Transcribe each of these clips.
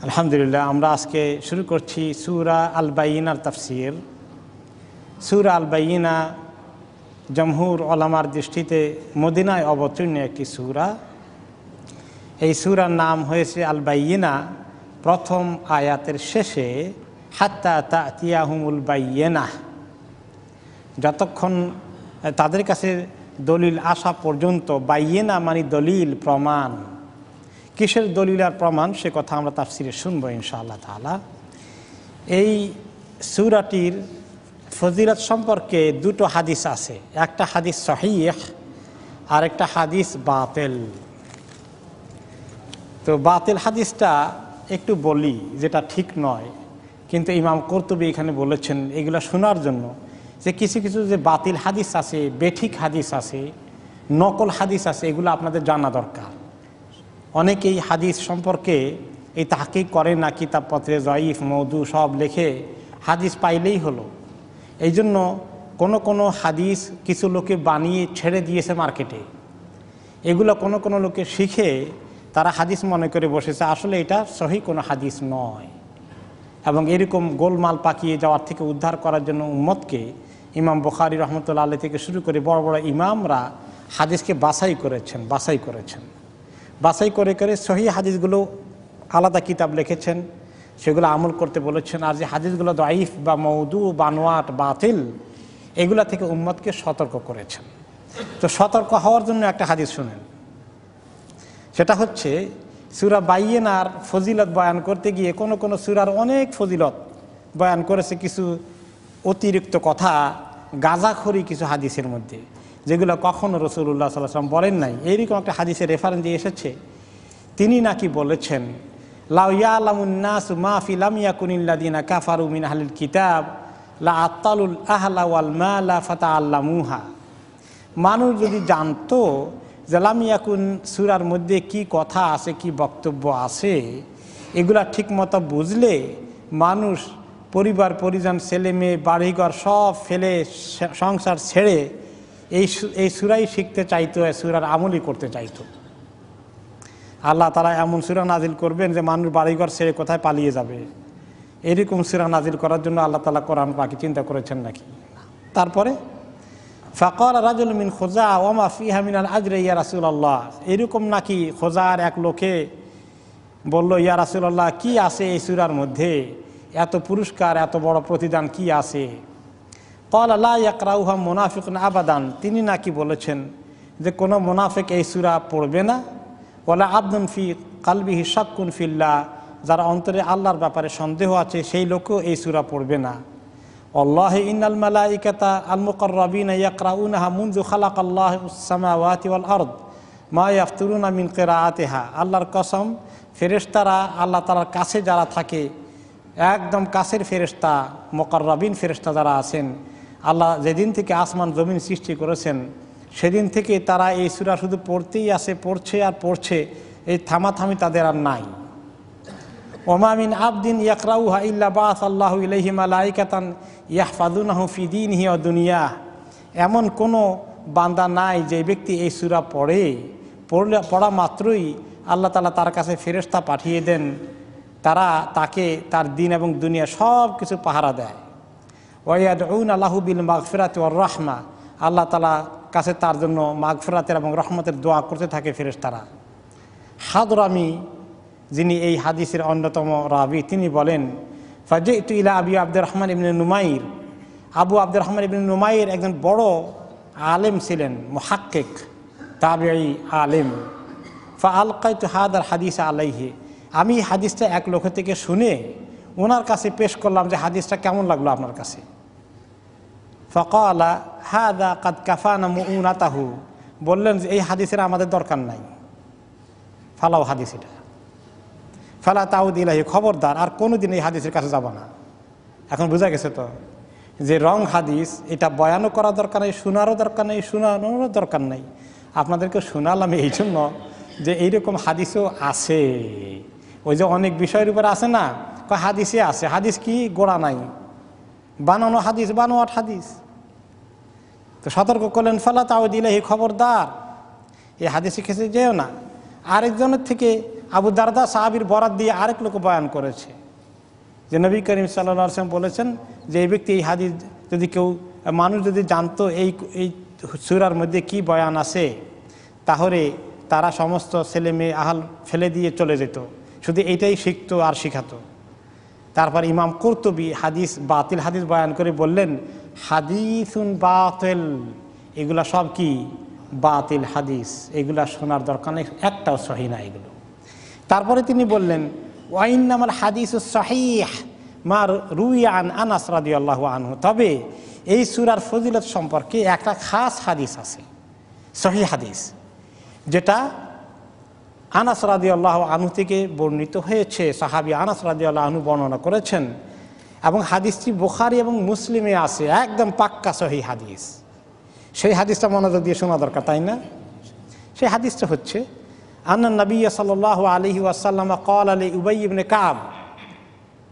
আলহামদুলিল্লাহ, আমরা আজকে শুরু করছি সূরা আল বাইয়িনার তাফসীর। সূরা আল বাইয়িনা জমহুর ওলামার দৃষ্টিতে মদিনায় অবতীর্ণ একটি সূরা। এই সূরার নাম হয়েছে আল বাইয়িনা প্রথম আয়াতের শেষে, হাত্তা তাতিয়াহুমুল বাইয়িনাহ, যতক্ষণ তাদের কাছে দলিল আসা পর্যন্ত। বাইয়িনা মানে দলিল, প্রমাণ। কিসের দলিল আর প্রমাণ সে কথা আমরা তাফসিরে শুনবো ইনশাআল্লাহ তাআলা। এই সূরাটির ফজিলত সম্পর্কে দুটো হাদিস আছে, একটা হাদিস সহিহ আর একটা হাদিস বাতিল। তো বাতিল হাদিসটা একটু বলি, যেটা ঠিক নয়, কিন্তু ইমাম কুরতুবী এখানে বলেছেন এগুলো শোনার জন্য, যে কিছু কিছু যে বাতিল হাদিস আছে, বেঠিক হাদিস আছে, নকল হাদিস আছে, এগুলো আপনাদের জানা দরকার। অনেকেই হাদিস সম্পর্কে এই তাহকিক করে না, কিতাবপত্রে জয়ীফ মওদু সব লেখে, হাদিস পাইলেই হলো। এই জন্য কোনো হাদিস কিছু লোকে বানিয়ে ছেড়ে দিয়েছে মার্কেটে। এগুলো কোনো লোকে শিখে তারা হাদিস মনে করে বসেছে, আসলে এটা সহি কোনো হাদিস নয়। এবং এরকম গোলমাল পাকিয়ে যাওয়ার থেকে উদ্ধার করার জন্য উম্মতকে ইমাম বুখারী রহমতুল্লাহ আলাইহি থেকে শুরু করে বড় বড় ইমামরা হাদিসকে বাছাই করেছেন। বাছাই করে সহি হাদিসগুলো আলাদা কিতাব লিখেছেন, সেগুলো আমল করতে বলেছেন। আর যে হাদিসগুলো দাইফ বা মওদু, বানোয়াট, বাতিল, এগুলা থেকে উম্মতকে সতর্ক করেছেন। তো সতর্ক হওয়ার জন্য একটা হাদিস শুনেন, সেটা হচ্ছে সূরা বাইয়িনার ফজিলত বয়ান করতে গিয়ে কোনো সূরার অনেক ফজিলত বয়ান করেছে কিছু অতিরিক্ত কথা, গাঁজাখড়ি কিছু হাদিসের মধ্যে, যেগুলো কখনো রাসূলুল্লাহ সাল্লাল্লাহু আলাইহি ওয়াসাল্লাম বলেন নাই। এইরকম একটা হাদিসের রেফারেন্স দিয়ে এসেছে। তিনি নাকি বলেছেন, লাউ ইয়ালামুন নাসু মা ফি লাম ইয়াকুনিল্লাযিনা কাফারু মিন আহলিল কিতাব লা আতালুল আহলা ওয়াল মালা ফাতাআল্লামুহা। মানুষ যদি জানতো যে লাম ইয়াকুন সূরার মধ্যে কি কথা আছে, কি বক্তব্য আছে, এগুলা ঠিকমতো বুঝলে মানুষ পরিবার পরিজন, ছেলে মেয়ে, বাড়িঘর সব ফেলে সংসার ছেড়ে এই সূরাই শিখতে চাইতো, সূরার আমলই করতে চাইতো। আল্লাহ তাআলা এমন সূরা নাজিল করবেন যে মানুষ বাড়িঘর ছেড়ে কোথায় পালিয়ে যাবে। এরকম সূরা নাজিল করার জন্য আল্লাহ তাআলা কোরআন পাকে চিন্তা করেছেন নাকি? তারপরে ফাকাল রাজুল মিন খুজা ওয়া মা ফিহা মিনাল আজরি ইয়া রাসূলুল্লাহ, এরকম নাকি খুজার এক লোকে বলল, ইয়া রাসূলুল্লাহ, কি আছে এই সূরার মধ্যে, এত পুরস্কার, এত বড় প্রতিদান কি আছে? ক্বাল লা ইয়াকরাউহা মুনাফিকুন আবাদান, তিনি নাকি বলেছেন যে কোনো মুনাফিক এই সূরা পড়বে না। ওয়ালা আবদুন ফি কালবিহি শাক্কুন ফিল্লাহ, যার অন্তরে আল্লাহর ব্যাপারে সন্দেহ আছে সেই লোকও এই সূরা পড়বে না। আল্লাহি ইন্নাল মালাইকাতা আল মুকাররাবিনা ইয়াকরাউনাহা মুনযু খালাকাল্লাহুস সামাওয়াতি ওয়াল আরদ মা ইয়াফতুরুনা মিন কিরাআতিহা, আল্লাহর কসম, ফেরেশতারা আল্লাহ তাআলার কাছে যারা থাকে, একদম কাছের ফেরেশতা, মুকাররাবিন ফেরেশতা যারা আছেন, আল্লাহ যেদিন থেকে আসমান জমিন সৃষ্টি করেছেন সেদিন থেকে তারা এই সূরা শুধু পড়তেই আছে, পড়ছে আর পড়ছে, এই থামাথামি তাদের আর নাই। ওমা মিন আবদিন ইয়াকরাউহা ইল্লা বাআসাল্লাহু ইলাইহি মালাইকাতান ইয়াহফাযুনাহু ফি দীনিহি ওয়া দুনিয়াহ, এমন কোনো বান্দা নাই যে ব্যক্তি এই সূরা পড়া মাত্রই আল্লাহ তাআলা তার কাছে ফেরেশতা পাঠিয়ে দেন, তারা তাকে তার দিন এবং দুনিয়া সব কিছু পাহারা দেয়। ওয়া ইয়াদউনা লাহু বিল মাগফিরাতি ওয়ার রাহমা, আল্লাহ তাআলা কাছে তার জন্য মাগফিরাতের এবং রহমতের দোয়া করতে থাকে ফেরেশতারা। হাদরামি, যিনি এই হাদিসের অন্যতম রাবি, তিনি বলেন, ফাজিতু ইলা আবি আব্দুর রহমান ইবনে নুমাইর, আবু আব্দুর রহমান ইবনে নুমাইর একজন বড় আলেম ছিলেন, মুহাক্কিক, তাবিঈ আলেম। ফাআলকাইতু হাদার হাদিস আলাইহি, আমি হাদিসটা এক লোক থেকে শুনে ওনার কাছে পেশ করলাম যে হাদিসটা কেমন লাগলো আপনার কাছে। ফাকালা হাদা কাদ কাফানা মুউনাতাহু, বললেন যে এই হাদিসের আমাদের দরকার নাই, ফালাও হাদিস এটা, ফালা তাউদ ইলাহি, খবরদার আর কোনোদিন এই হাদিসের কাছে যাব না। এখন বোঝা গেছে তো যে রং হাদিস, এটা বয়ানও করা দরকার নেই, শোনারও দরকার নেই, শোনানোরও দরকার নেই। আপনাদেরকে শোনালাম এই জন্য যে এইরকম হাদিসও আছে। ওই যে অনেক বিষয়ের উপর আছে না, হাদিসে আছে, হাদিস কি গোড়া নাই, বানানো হাদিস, বানোয়াট হাদিস। তো সতর্ক করলেন, ফালা তাউদ ইলাহি, খবরদার এই হাদিসের কাছে যেও না। আরেকজনের থেকে আবু দারদা সাহাবীর বরাত দিয়ে আরেক লোক বয়ান করেছে যে নবী করিম সাল্লাল্লাহু আলাইহি ওয়াসাল্লাম বলেছেন যে এই ব্যক্তি এই হাদিস যদি কেউ মানুষ যদি জানতো এই সূরার মধ্যে কি বয়ান আছে তাহলে তারা সমস্ত ছেলে মেয়ে আহাল ফেলে দিয়ে চলে যেত, শুধু এইটাই শিখতো আর শিখাতো। তারপর ইমাম কুরতুবী হাদিস বাতিল হাদিস বয়ান করে বললেন হাদিসুন বাতিল, এগুলা সব কি বাতিল হাদিস, এগুলা শোনার দরকার নেই, একটাও সহিহ না এগুলো। তারপরে তিনি বললেন ওয়াইন্নামাল হাদিসুস সহিহ মা রুইয়া আন আনাস রাদিয়াল্লাহু আনহু, তবে এই সূরার ফজিলত সম্পর্কে একটা খাস হাদিস আছে, সহিহ হাদিস, যেটা আনাস রাদিয়াল্লাহু আনহু থেকে বর্ণিত হয়েছে। সাহাবী আনাস রাদিয়াল্লাহু আনহু বর্ণনা করেছেন এবং হাদিসটি বুখারী এবং মুসলিমে আছে, একদম পাক্কা সহিহ হাদিস। সেই হাদিসটা মনোযোগ দিয়ে শোনা দরকার, তাই না? সেই হাদিসটা হচ্ছে আন্না নবী সাল্লাল্লাহু আলাইহি ওয়াসাল্লাম ক্বালা লি উবাই ইবনে কাব,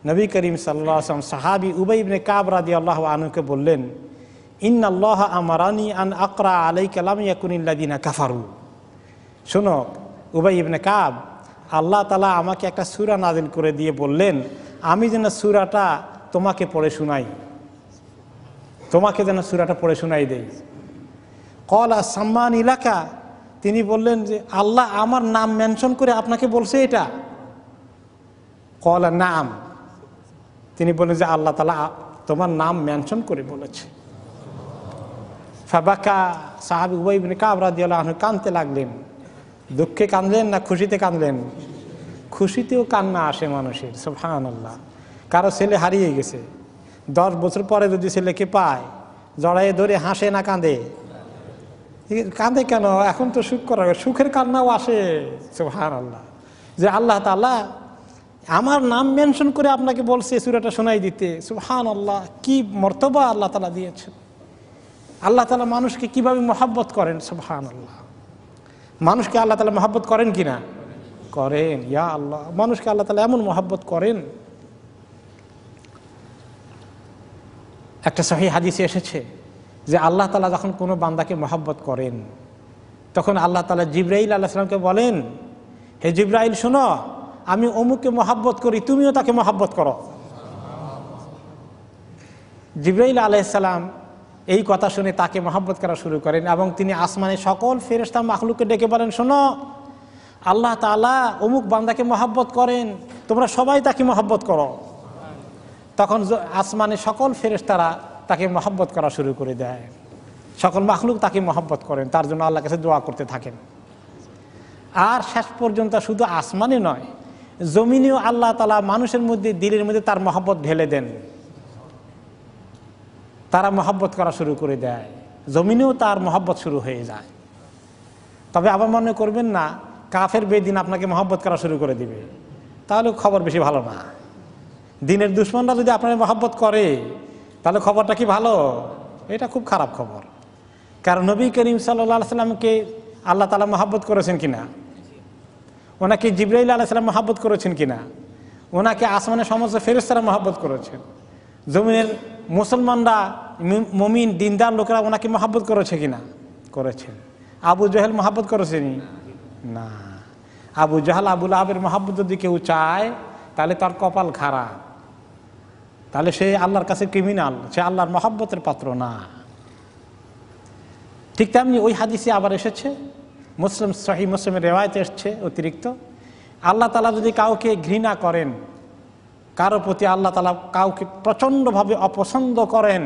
নবী করিম সাল্লাল্লাহু আলাইহি ওয়াসাল্লাম সাহাবী উবাই ইবনে কাব রাদিয়াল্লাহু আনহুকে বললেন ইন্নাল্লাহা আমারানি আন আকরা আলাইকা লাম ইয়াকুনিল্লাযিনা কাফারু। শোনো উবাই ইবনে কাব, আল্লাহ তাআলা আমাকে একটা সূরা নাযিল করে দিয়ে বললেন আমি যেন সূরাটা তোমাকে পড়ে শোনাই, তোমাকে যেন সূরাটা পড়ে শোনাই দেই। ক্বালা সাম্মানি লাকা, তিনি বললেন যে আল্লাহ আমার নাম মেনশন করে আপনাকে বলছে এটা? ক্বালা নাম, তিনি বললেন যে আল্লাহ তাআলা তোমার নাম মেনশন করে বলেছে। ফাবাকা, সাহাবী উবাই ইবনে কাব রাদিয়াল্লাহু আনহু কাঁদতে লাগলেন। দুঃখে কাঁদলেন না খুশিতে কাঁদলেন? খুশিতেও কান্না আসে মানুষের, সুবহানাল্লাহ। কারো ছেলে হারিয়ে গেছে, 10 বছর পরে যদি ছেলেকে পায় জড়াইয়ে ধরে হাসে না কাঁদে? কাঁদে কেন? এখন তো সুখ করা, সুখের কান্নাও আসে, সুবহানাল্লাহ। যে আল্লাহ তাআলা আমার নাম মেনশন করে আপনাকে বলছে সূরাটা শোনাই দিতে, সুবহানাল্লাহ। কি মর্তবা আল্লাহ তাআলা দিয়েছেন। আল্লাহ তাআলা মানুষকে কিভাবে মহব্বত করেন, সুবহানাল্লাহ। মানুষকে আল্লাহ তাআলা মহব্বত করেন কিনা? করেন। ইয়া আল্লাহ, মানুষকে আল্লাহ তাআলা এমন মহব্বত করেন। একটা সহিহ হাদিসে এসেছে যে আল্লাহ তাআলা যখন কোনো বান্দাকে মহব্বত করেন তখন আল্লাহ তাআলা জিবরাইল আলাইহিস সালামকে বলেন, হে জিবরাইল শোনো, আমি অমুককে মহব্বত করি, তুমিও তাকে মহব্বত করো। জিবরাইল আলাইহিস সালাম এই কথা শুনে তাকে মহব্বত করা শুরু করেন এবং তিনি আসমানে সকল ফেরেশতা মাখলুককে ডেকে বলেন, শোনো, আল্লাহ তাআলা অমুক বান্দাকে মহব্বত করেন, তোমরা সবাই তাকে মহব্বত করো। তখন আসমানে সকল ফেরেশতারা তাকে মহব্বত করা শুরু করে দেয়, সকল মাখলুক তাকে মহব্বত করেন, তার জন্য আল্লাহর কাছে দোয়া করতে থাকেন। আর শেষ পর্যন্ত শুধু আসমানে নয়, জমিনেও আল্লাহ তাআলা মানুষের মধ্যে দিলের মধ্যে তার মহব্বত ঢেলে দেন, তারা মহব্বত করা শুরু করে দেয়, জমিনেও তার মহব্বত শুরু হয়ে যায়। তবে আবার মনে করবেন না কাফের বেদিন আপনাকে মহব্বত করা শুরু করে দিবে, তাহলে খবর বেশি ভালো না। দিনের দুশমনরা যদি আপনার মহব্বত করে তাহলে খবরটা কি ভালো? এটা খুব খারাপ খবর। কারণ নবী করিম সাল্লাল্লাহু আলাইহি সাল্লামকে আল্লাহ তাআলা মহব্বত করেছেন কিনা? ওনাকে জিবরাইল আলাইহিস সালাম মহব্বত করেছেন কিনা? ওনাকে আসমানের সমস্ত ফেরেশতারা মহব্বত করেছেন। জমিনের মুসলমানরা, মুমিন দিনদার লোকেরা ওনাকে মহব্বত করেছে কিনা? করেছেন। আবু জাহেল মহব্বত করেছেনি? না। আবু জাহেল আবু লাহাবের মহব্বত যদি কেউ চায় তাহলে তার কপাল খারাপ, তাহলে সে আল্লাহর কাছে ক্রিমিনাল, সে আল্লাহর মহব্বতের পাত্র না। ঠিক তেমনি ওই হাদিসে আবার এসেছে, মুসলিম সহিহ মুসলিমের রিওয়ায়াতে এসেছে অতিরিক্ত, আল্লাহ তাআলা যদি কাউকে ঘৃণা করেন, কারো প্রতি আল্লাহ তাআলা কাউকে প্রচণ্ডভাবে অপছন্দ করেন,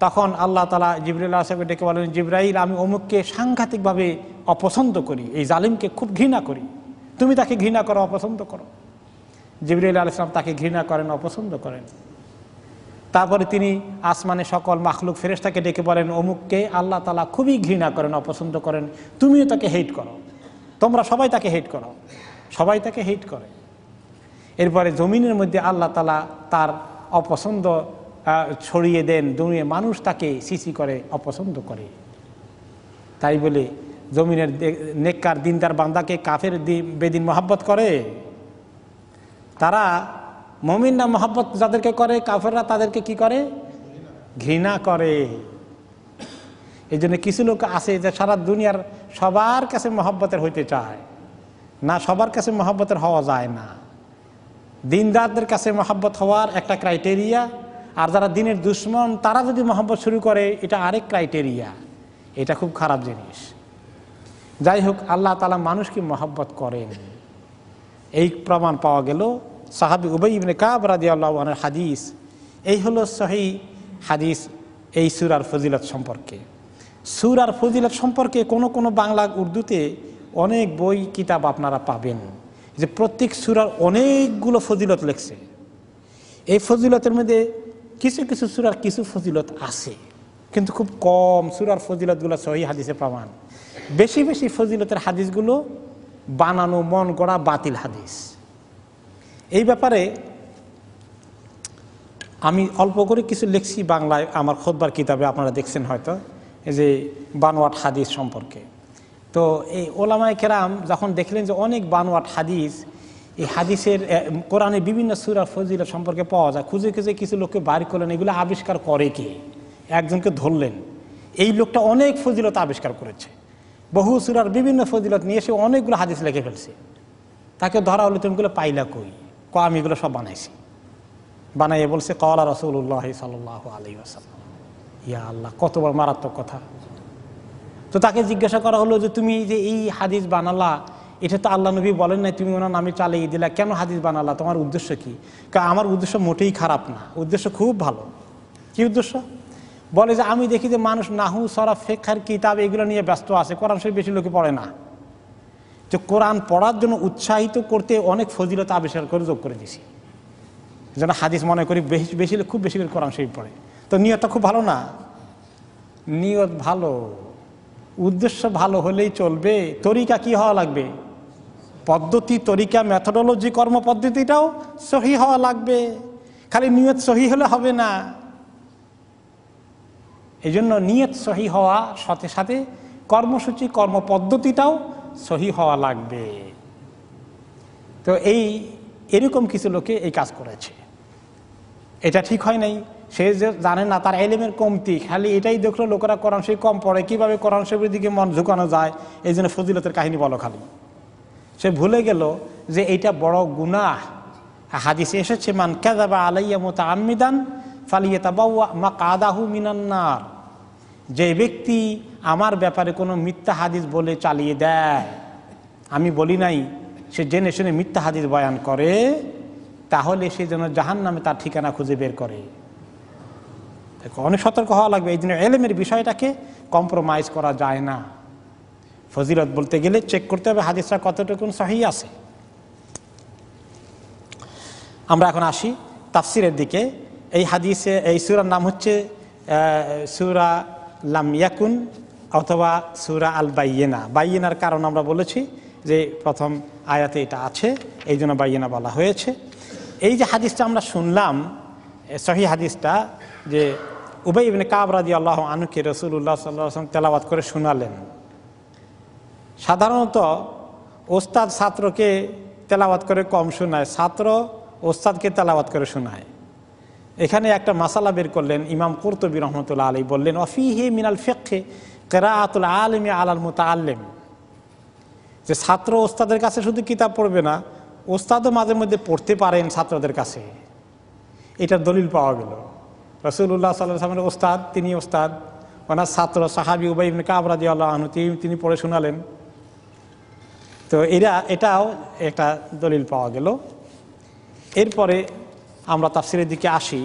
তখন আল্লাহ তাআলা জিবরাইল আলাইহিস সালামকে ডেকে বলেন, জিবরাইল আমি অমুককে সাংঘাতিকভাবে অপছন্দ করি, এই জালিমকে খুব ঘৃণা করি, তুমি তাকে ঘৃণা করো, অপছন্দ করো। জিবরাইল আলাইহিস সালাম তাকে ঘৃণা করেন, অপছন্দ করেন। তারপরে তিনি আসমানে সকল মাখলুক ফেরেশতাকে ডেকে বলেন, অমুককে আল্লাহ তাআলা খুবই ঘৃণা করেন, অপছন্দ করেন, তুমিও তাকে হেট করো, তোমরা সবাই তাকে হেট করো, সবাই তাকে হেট করে। এরপরে জমিনের মধ্যে আল্লাহ তাআলা তার অপছন্দ ছড়িয়ে দেন, দুনিয়া মানুষ তাকে সিসি করে, অপছন্দ করে। তাই বলে জমিনের নেককার দিনদার বান্দাকে কাফের বেদিন মহব্বত করে? তারা মুমিনরা মহব্বত যাদেরকে করে, কাফেররা তাদেরকে কি করে? ঘৃণা করে। এই জন্য কিছু লোক আছে যে সারা দুনিয়ার সবার কাছে মহব্বতের হইতে চায়, না, সবার কাছে মহব্বতের হওয়া যায় না। দিনদারদের কাছে মহব্বত হওয়ার একটা ক্রাইটেরিয়া, আর যারা দিনের দুশ্মন তারা যদি মহব্বত শুরু করে এটা আরেক ক্রাইটেরিয়া। এটা খুব খারাপ জিনিস। যাই হোক, আল্লাহ তাআলা মানুষকে মহব্বত করেন, এই প্রমাণ পাওয়া গেল সাহাবী উবাই ইবনে কাব রাদিয়াল্লাহু আনহুর হাদিস। এই হলো সহিহ হাদিস এই সূরার ফজিলত সম্পর্কে। সূরার ফজিলত সম্পর্কে কোনো বাংলা উর্দুতে অনেক বই কিতাব আপনারা পাবেন যে প্রত্যেক সূরার অনেকগুলো ফজিলত লেখছে। এই ফজিলতের মধ্যে কিছু কিছু সূরার কিছু ফজিলত আছে, কিন্তু খুব কম সূরার ফজিলতগুলো সহিহ হাদিসে প্রমাণ। বেশি বেশি ফজিলতের হাদিসগুলো বানানো, মন গড়া, বাতিল হাদিস। এই ব্যাপারে আমি অল্প করে কিছু লিখছি বাংলায় আমার খুতবার কিতাবে, আপনারা দেখছেন হয়তো, এই যে বানোয়াট হাদিস সম্পর্কে। তো এই ওলামায়ে কেরাম যখন দেখলেন যে অনেক বানোয়াট হাদিস এই হাদিসের কোরআনের বিভিন্ন সূরার ফজিলত সম্পর্কে পাওয়া যায়, খুঁজে খুঁজে কিছু লোককে বাইর করলেন, এগুলো আবিষ্কার করে কে? একজনকে ধরলেন, এই লোকটা অনেক ফজিলত আবিষ্কার করেছে, বহু সূরার বিভিন্ন ফজিলত নিয়ে এসে অনেকগুলো হাদিস লিখে ফেলছে। তাকে ধরা হলো, তুমিগুলো পাইলা কই? আমি এগুলো সব বানাইছি। বানাইয়ে বলছে ক্বালা রাসূলুল্লাহ সাল্লাল্লাহু আলাইহি ওয়াসাল্লাম। ইয়া আল্লাহ, কত বড় মারাত্মক কথা! তো তাকে জিজ্ঞাসা করা হলো যে তুমি যে এই হাদিস বানালা, এটা তো আল্লাহ নবী বলেন নাই, তুমি ওনার নামে চালিয়ে দিলা, কেন হাদিস বানালা? তোমার উদ্দেশ্য কি? আমার উদ্দেশ্য মোটেই খারাপ না, উদ্দেশ্য খুব ভালো। কি উদ্দেশ্য? বলে যে আমি দেখি যে মানুষ নাহু, সরফ, ফিকহের কিতাব এগুলো নিয়ে ব্যস্ত আছে, কোরআন শরীফ বেশি লোকে পড়ে না। যে কোরআন পড়ার জন্য উৎসাহিত করতে অনেক ফজিলত আবিষ্কার করে যোগ করে দিছি, যেন হাদিস মনে করি বেশি খুব বেশি করে কোরআন শরীফ পড়ে। তো নিয়তটা খুব ভালো না? নিয়ত ভালো, উদ্দেশ্য ভালো হলেই চলবে। তরিকা কি হওয়া লাগবে? পদ্ধতি, তরিকা, মেথোডোলজি, কর্মপদ্ধতিটাও সহি হওয়া লাগবে। খালি নিয়ত সহি হলে হবে না। এই জন্য নিয়ত সহি হওয়া সাথে সাথে কর্মসূচি, কর্মপদ্ধতিটাও সহি হওয়া লাগবে। তো এরকম কিছু লোকে এই কাজ করেছে, এটা ঠিক হয় নাই। সে যে জানে না, তার ইলমের কমতি, খালি এটাই দেখলো লোকেরা কোরআন শরীফ কম পড়ে, কিভাবে কোরআন শরীফের দিকে মন ঝুঁকানো যায়, এই জন্য ফজিলতের কাহিনী বলো খালি। সে ভুলে গেল যে এইটা বড় গুনাহ। হাদিসে এসেছে মান কাযাবা আলাইয়া মুতাআম্মিদান ফালিয়াতাবাওয়া মাকআদাহু মিনান নার। যে ব্যক্তি আমার ব্যাপারে কোনো মিথ্যা হাদিস বলে চালিয়ে দেয়, আমি বলি নাই, সে জেনে শুনে মিথ্যা হাদিস বয়ান করে, তাহলে সে যেন জাহান্নামে তার ঠিকানা খুঁজে বের করে। অনেক সতর্ক হওয়া লাগবে। এই জন্য ইলমের বিষয়টাকে কম্প্রোমাইজ করা যায় না। ফজিলত বলতে গেলে চেক করতে হবে হাদিসটা কতটুকু সহিহ আছে। আমরা এখন আসি তাফসিরের দিকে। এই হাদিসে এই সূরার নাম হচ্ছে সূরা লাম ইয়াকুন অথবা সূরা আল বাইয়িনা। বাইয়িনার কারণ আমরা বলেছি যে প্রথম আয়াতে এটা আছে, এই জন্য বাইয়িনা বলা হয়েছে। এই যে হাদিসটা আমরা শুনলাম, সহিহ হাদিসটা, যে উবাই ইবনে কাব রাদিয়াল্লাহু আনহুকে রাসূলুল্লাহ সাল্লাল্লাহু আলাইহি ওয়াসাল্লাম তেলাওয়াত করে শোনালেন। সাধারণত ওস্তাদ ছাত্রকে তেলাওয়াত করে কম শোনায়, ছাত্র ওস্তাদকে তেলাওয়াত করে শোনায়। এখানে একটা মাসালা বের করলেন ইমাম কুরতুবী রাহমাতুল্লাহ আলাইহি, বললেন ওয়াফিহি মিনাল ফিকহি কিরাআতুল আলিমি আলাল মুতাআল্লিম। যে ছাত্র ওস্তাদের কাছে শুধু কিতাব পড়বে না, ওস্তাদও মাঝে মধ্যে পড়তে পারেন ছাত্রদের কাছে। এটার দলিল পাওয়া গেল। রাসূলুল্লাহ সাল্লাল্লাহু আলাইহি ওয়াসাল্লামের ওস্তাদ, তিনি ওস্তাদ, ওনার ছাত্র সাহাবী উবাই ইবনে কাব রাদিয়াল্লাহু আনহু তিনি পড়ে শোনালেন। তো এটাও একটা দলিল পাওয়া গেল। এরপরে আমরা তাফসীরের দিকে আসি।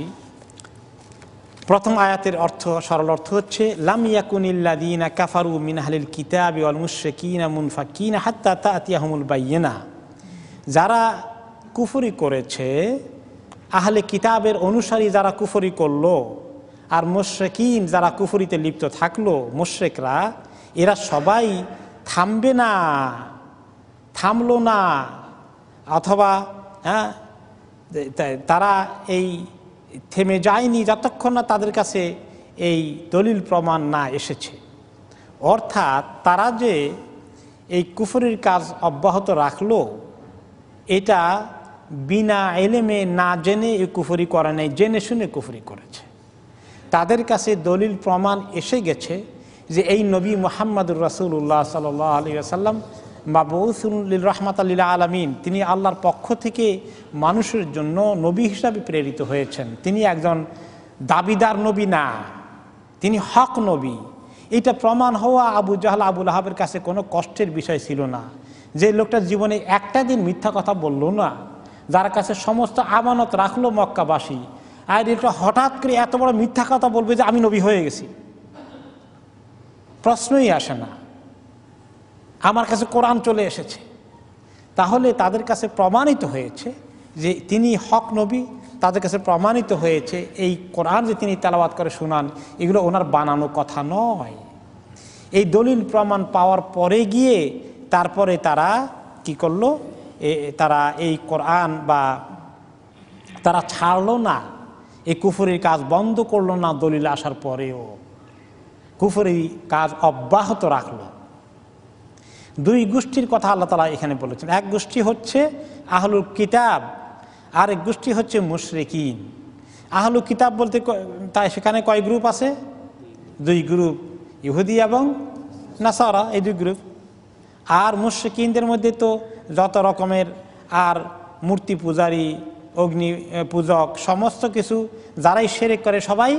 প্রথম আয়াতের অর্থ, সরল অর্থ হচ্ছে লাম ইয়াকুনিল্লাযীনা কাফারু মিন আহলিল কিতাবি ওয়াল মুশরিকিনা মুনফাকিনা হাত্তা তা'তিয়াহুমুল বায়্যিনা। যারা কুফরি করেছে, আহলে কিতাবের অনুসারী যারা কুফরি করলো, আর মুশরিকিন যারা কুফরিতে লিপ্ত থাকলো, মুশরিকরা, এরা সবাই থামবে না, থামলো না, অথবা তারা এই থেমে যায়নি যতক্ষণ না তাদের কাছে এই দলিল প্রমাণ না এসেছে। অর্থাৎ তারা যে এই কুফরির কাজ অব্যাহত রাখলো, এটা বিনা ইলমে, না জেনে এই কুফরি করে নাই, জেনে শুনে কুফরি করেছে। তাদের কাছে দলিল প্রমাণ এসে গেছে যে এই নবী মুহাম্মদুর রাসূলুল্লাহ সাল্লাল্লাহু আলাইহি ওয়াসাল্লাম মাবউসুন লিল রাহমাতাল লিল আলামিন, তিনি আল্লাহর পক্ষ থেকে মানুষের জন্য নবী হিসাবে প্রেরিত হয়েছেন। তিনি একজন দাবিদার নবী না, তিনি হক নবী। এটা প্রমাণ হওয়া আবু জাহল আবু লাহাবের কাছে কোনো কষ্টের বিষয় ছিল না। যে লোকটা জীবনে একটা দিন মিথ্যা কথা বলল না, যার কাছে সমস্ত আমানত রাখলো মক্কাবাসী, আর এটা হঠাৎ করে এত বড় মিথ্যা কথা বলবে যে আমি নবী হয়ে গেছি, প্রশ্নই আসে না। আমার কাছে কোরআন চলে এসেছে, তাহলে তাদের কাছে প্রমাণিত হয়েছে যে তিনি হক নবী। তাদের কাছে প্রমাণিত হয়েছে এই কোরআন যে তিনি তেলাওয়াত করে শোনান, এগুলো ওনার বানানো কথা নয়। এই দলিল প্রমাণ পাওয়ার পরে গিয়ে তারপরে তারা কি করলো, তারা এই কোরআন বা তারা ছাড়লো না, এই কুফরির কাজ বন্ধ করলো না। দলিল আসার পরেও কুফরি কাজ অব্যাহত রাখলো। দুই গোষ্ঠীর কথা আল্লাহ তাআলা এখানে বলেছেন। এক গোষ্ঠী হচ্ছে আহলুল কিতাব, আরেক গোষ্ঠী হচ্ছে মুশরিকিন। আহলুল কিতাব বলতে তাই সেখানে কয় গ্রুপ আছে? দুই গ্রুপ, ইহুদি এবং নাসারা, এই দুই গ্রুপ। আর মুশরিকিনদের মধ্যে তো যত রকমের আর মূর্তি পূজারী, অগ্নি পূজক, সমস্ত কিছু যারাই শিরক করে সবাই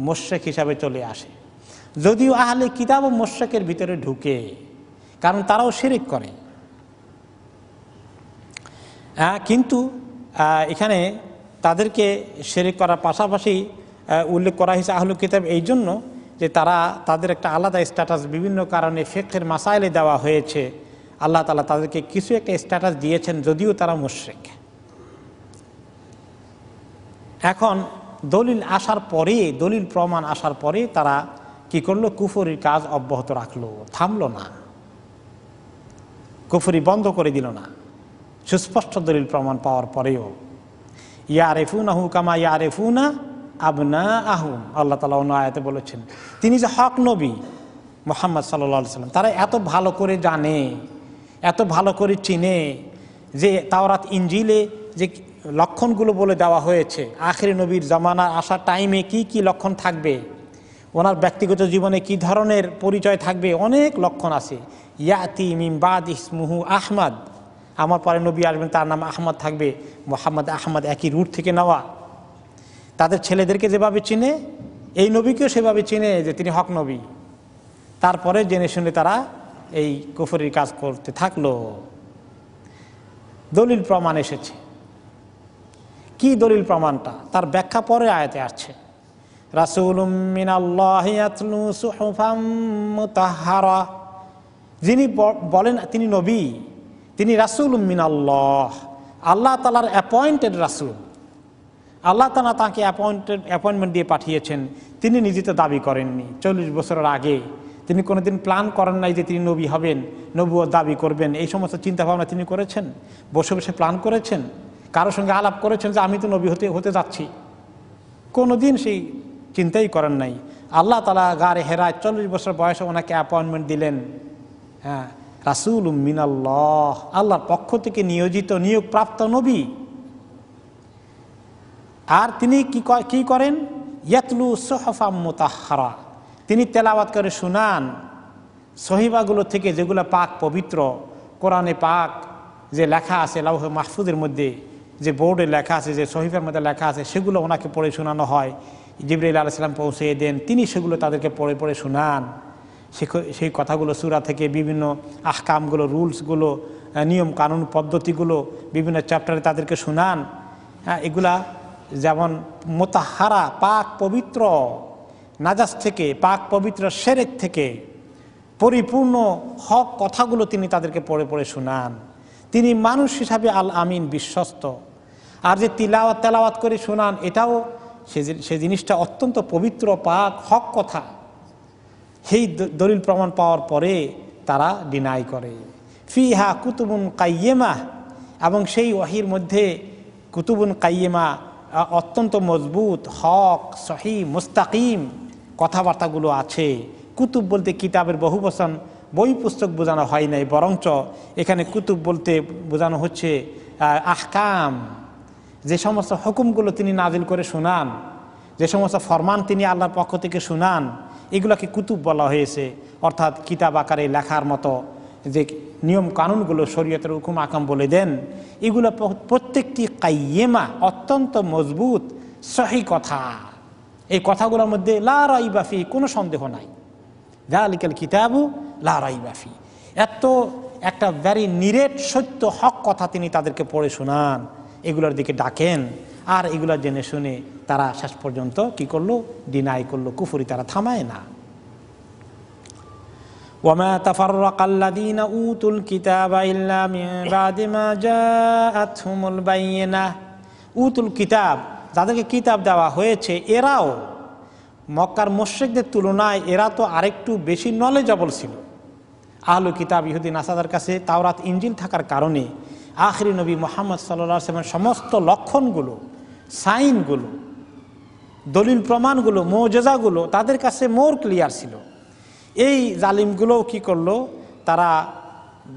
মুশরিক হিসাবে চলে আসে। যদিও আহলে কিতাব ও মুশরিকের ভিতরে ঢুকে, কারণ তারাও শিরক করে। কিন্তু এখানে তাদেরকে শিরক করার পাশাপাশি উল্লেখ করা হয়েছে আহলুল কিতাব এই জন্য যে তারা তাদের একটা আলাদা স্ট্যাটাস বিভিন্ন কারণে ফিকহের মাসাইলে দেওয়া হয়েছে। আল্লাহ তাআলা তাদেরকে কিছু একটা স্ট্যাটাস দিয়েছেন যদিও তারা মুশরিক। এখন দলিল আসার পরে, দলিল প্রমাণ আসার পরে তারা কি করলো? কুফরির কাজ অব্যাহত রাখলো, থামলো না, কুফরি বন্ধ করে দিল না। সুস্পষ্ট দলিল প্রমাণ পাওয়ার পরেও ইয়ারিফুনাহু কামা ইয়ারিফুনা আবনাআহুম, আল্লাহ তাআলা অন্য আয়াতে বলেছেন তিনি যে হক নবী মুহাম্মদ সাল্লাল্লাহু আলাইহি সাল্লাম, তারা এত ভালো করে জানে, এত ভালো করে চিনে যে তাওরাত ইনজিলে যে লক্ষণগুলো বলে দেওয়া হয়েছে, আখিরি নবীর জামানা আসার টাইমে কি কি লক্ষণ থাকবে, ওনার ব্যক্তিগত জীবনে কি ধরনের পরিচয় থাকবে, অনেক লক্ষণ আছে। ইয়াতি মিন বাদ ইসমুহু আহমদ, আমার পরে নবী আসবেন তার নাম আহমদ থাকবে, মোহাম্মদ আহমদ একই রুট থেকে নেওয়া। তাদের ছেলেদেরকে যেভাবে চিনে এই নবীকেও সেভাবে চিনে যে তিনি হক নবী। তারপরে জেনে শুনে তারা এই কুফরির কাজ করতে থাকলো। দলিল প্রমাণ এসেছে। কি দলিল প্রমাণটা? তার ব্যাখ্যা পরে আয়াতে আসছে। রাসূলুম মিনাল্লাহি ইয়াতলু সুহুফাম মুতাহহারা, যিনি বলেন তিনি নবী, তিনি রাসূলুম মিনাল্লাহ, আল্লাহ তাআলার অ্যাপয়েন্টেড রাসূল। আল্লাহ তাআলা তাকে অ্যাপয়েন্টমেন্ট দিয়ে পাঠিয়েছেন। তিনি নিজে তো দাবি করেননি। 40 বছরের আগে তিনি কোনোদিন প্ল্যান করেন নাই যে তিনি নবী হবেন, নবুয়ত দাবি করবেন। এই সমস্ত চিন্তাভাবনা তিনি করেছেন? বসে বসে প্ল্যান করেছেন? কারোর সঙ্গে আলাপ করেছেন যে আমি তো নবী হতে যাচ্ছি? কোনোদিন সেই চিন্তাই করেন নাই। আল্লাহ তাআলা গারে হেরায় 40 বছর বয়সে ওনাকে অ্যাপয়েন্টমেন্ট দিলেন। হ্যাঁ, রাসূলুম মিনাল্লাহ, আল্লাহর পক্ষ থেকে নিয়োজিত, নিয়োগপ্রাপ্ত নবী। আর তিনি কি করেন? ইয়াতলু সুহুফাম মুতাহহারা, তিনি তেলাওয়াত করে শুনান সহিফাগুলো থেকে, যেগুলো পাক পবিত্র। কোরআনে পাক যে লেখা আছে লাউহে মাহফুজের মধ্যে, যে বোর্ডে লেখা আছে, যে সহিফার মধ্যে লেখা আছে, সেগুলো ওনাকে পড়ে শোনানো হয়। জিবরাইল আলাইহিস সালাম পৌঁছে দেন, তিনি সেগুলো তাদেরকে পড়ে পড়ে শোনান। সেই কথাগুলো সূরা থেকে বিভিন্ন আহকামগুলো, রুলসগুলো, নিয়ম কানুন পদ্ধতিগুলো বিভিন্ন চ্যাপ্টারে তাদেরকে শোনান। হ্যাঁ, এগুলা যেমন মুতাহহারা, পাক পবিত্র, নাজাস থেকে, পাক পবিত্র শিরক থেকে পরিপূর্ণ হক কথাগুলো তিনি তাদেরকে পড়ে পড়ে শোনান। তিনি মানুষ হিসাবে আল আমিন, বিশ্বস্ত। আর যে তেলাওয়াত করে শোনান, এটাও সে জিনিসটা অত্যন্ত পবিত্র, পাক, হক কথা। সেই দলিল প্রমাণ পাওয়ার পরে তারা ডিনাই করে। ফিহা কুতুবুন কাইয়্যিমা, এবং সেই ওয়াহির মধ্যে কুতুবুন কাইয়্যিমা, অত্যন্ত মজবুত, হক, সহি, মুস্তাকিম কথাবার্তাগুলো আছে। কুতুব বলতে কিতাবের বহু বচন, বই পুস্তক বোঝানো হয় নাই, বরঞ্চ এখানে কুতুব বলতে বোঝানো হচ্ছে আহকাম। যে সমস্ত হুকুমগুলো তিনি নাজিল করে শোনান, যে সমস্ত ফরমান তিনি আল্লাহর পক্ষ থেকে শোনান, এগুলোকে কুতুব বলা হয়েছে। অর্থাৎ কিতাব আকারে লেখার মতো যে নিয়ম কানুনগুলো শরীয়তের হুকুম আকাম বলে দেন, এগুলো প্রত্যেকটি কাইয়েমা, অত্যন্ত মজবুত সহি কথা। এই কথাগুলোর মধ্যে লা রাইবা ফি, কোনো সন্দেহ নাই। যালিকাল কিতাবু লা রাইবা ফি, এত একটা ভেরি নিরেট সত্য হক কথা তিনি তাদেরকে পড়ে শোনান, এগুলোর দিকে ডাকেন, আর এগুলো জেনে শুনে তারা শেষ পর্যন্ত কি করলো? ডিনাই করলো, কুফরি তারা থামায় না। ওয়ামা তাফাররাকাল্লাযীনা উতুল কিতাবা ইল্লা মিন বাদি মা জাআতহুমুল বায়িনাহ। উতুল কিতাব, যাদেরকে কিতাব দেওয়া হয়েছে, এরাও মক্কার মুশরিকদের তুলনায় এরা তো আরেকটু বেশি নলেজেবল ছিল। আহলু কিতাব ইহুদি নাসারার কাছে তাওরাত ইনজিল থাকার কারণে আখিরি নবী মুহাম্মদ সাল্লাল্লাহু আলাইহি ওয়াসাল্লামের সমস্ত লক্ষণগুলো, সাইনগুলো, দলিল প্রমাণগুলো, মুজিজাগুলো তাদের কাছে মোর ক্লিয়ার ছিল। এই জালিমগুলোও কি করলো? তারা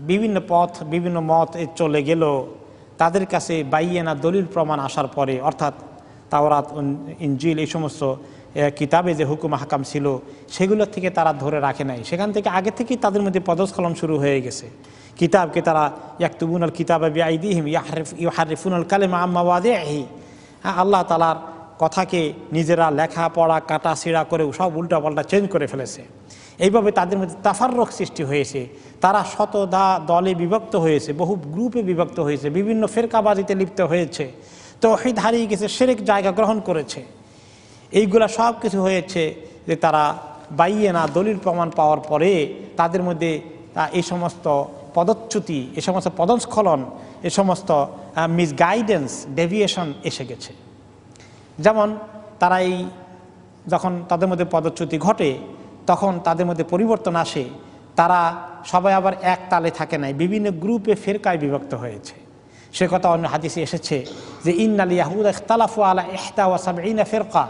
বিভিন্ন পথ, বিভিন্ন মত চলে গেল। তাদের কাছে বাইয়ানা দলিল প্রমাণ আসার পরে, অর্থাৎ তাওরাত, ইনজিল, এই সমস্ত কিতাবে যে হুকুম হাকাম ছিল সেগুলোর থেকে তারা ধরে রাখে নাই। সেখান থেকে আগে থেকেই তাদের মধ্যে পদস্খলন শুরু হয়ে গেছে। কিতাবকে তারা ইয়াকতুবুনাল কিতাবা বিআইদিহিম ইউহাররিফুনাল কালিমা আম মাওয়াদিহি, আল্লাহ তাআলার কথাকে নিজেরা লেখা পড়া কাটা ছিঁড়া করে সব উল্টাপাল্টা চেঞ্জ করে ফেলেছে। এইভাবে তাদের মধ্যে তাফাররুক সৃষ্টি হয়েছে। তারা দলে বিভক্ত হয়েছে, বহু গ্রুপে বিভক্ত হয়েছে, বিভিন্ন ফেরকাবাজিতে লিপ্ত হয়েছে, তাওহীদ হারিয়ে গেছে, শিরক জায়গা গ্রহণ করেছে। এইগুলা সব কিছু হয়েছে যে তারা বাইয়ানা দলিল প্রমাণ পাওয়ার পরে তাদের মধ্যে এই সমস্ত পদচ্যুতি, এই সমস্ত পদস্খলন, এই সমস্ত মিসগাইডেন্স, ডেভিয়েশন এসে গেছে। যেমন তারা যখন তাদের মধ্যে পদচ্যুতি ঘটে, তখন তাদের মধ্যে পরিবর্তন আসে। তারা সবাই আবার এক তালে থাকে নাই, বিভিন্ন গ্রুপে ফেরকায় বিভক্ত হয়েছে। সে কথা অন্য হাদিসে এসেছে যে ইন্নাল ইয়াহুদা ইখতালাফু আলা 71 ফিরকা,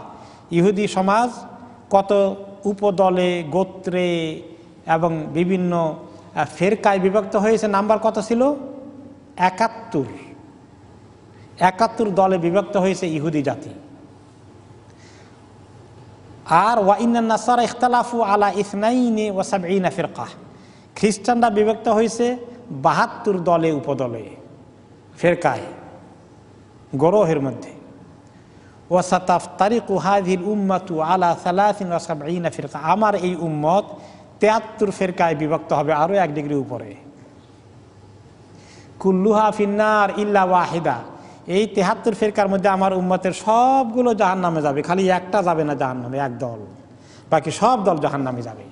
ইহুদি সমাজ কত উপদলে, গোত্রে এবং বিভিন্ন ফেরকায় বিভক্ত হয়েছে। নাম্বার কত ছিল? 71 দলে বিভক্ত হয়েছে ইহুদি জাতি। আর ওয়া ইন্নান নাসারা ইখতালাফু আলা 72 ফিরকা, খ্রিস্টানরা বিভক্ত হয়েছে 72 দলে, উপদলে, ফেরকায়, গরোহের মধ্যে। ওয়া সাতাফতারিকু হাযিহিল উম্মাতু আলা 73 ফিরকা, আমার এই উম্মত 73 ফেরকায় বিভক্ত হবে, আরো 1 ডিগ্রি উপরে। কুল্লুহা ফিন্নার ইল্লা ওয়াহিদা, এই 73 ফেরকার মধ্যে আমার উম্মতের সবগুলো জাহান্নামে যাবে, খালি একটা যাবে না জাহান্নামে, এক দল, বাকি সব দল জাহান্নামে যাবে।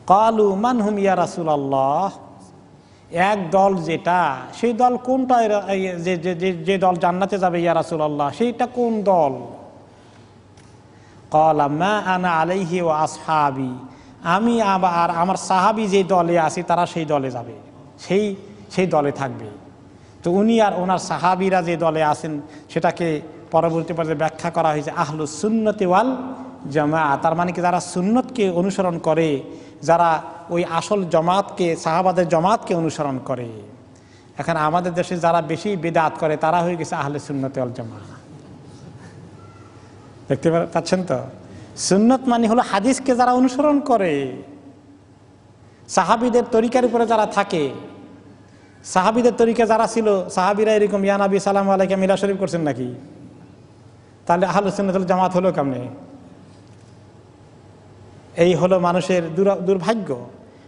ক্বালু মান হুম ইয়া রাসূলুল্লাহ, এক দল যেটা, সেই দল কোনটা? যে দল জান্নাতে যাবে ইয়া রাসূলুল্লাহ, সেইটা কোন দল? ক্বালা মা আনা আলাইহি ওয়া আসহাবি, আমি আর আমার সাহাবী যে দলে আছি তারা সেই দলে যাবে, সেই দলে থাকবে। তো উনি আর ওনার সাহাবীরা যে দলে আছেন সেটাকে পরবর্তী পর্যায়ে ব্যাখ্যা করা হয়েছে আহলুস সুন্নতি ওয়াল জামাআহ। তার মানে কি, যারা সুন্নতকে অনুসরণ করে, যারা ওই আসল জামাতকে, সাহাবাদের জামাতকে অনুসরণ করে। এখন আমাদের দেশে যারা বেশি বিদআত করে তারা হয়ে গেছে আহলে সুন্নতি ওয়াল জামাআহ। দেখতে পাচ্ছেন তো, সুন্নত মানে হলো হাদিসকে যারা অনুসরণ করে, সাহাবীদের তরিকার উপরে যারা থাকে। সাহাবীদের তরিকা যারা ছিল, সাহাবীরা এরকম ইয়া নবী সালাম আলাইকা মিলাদ শরীফ করছেন নাকি? তাহলে আহলুস সুন্নাত ওয়াল জামাত হলো কেমনে? এই হলো মানুষের দুর্ভাগ্য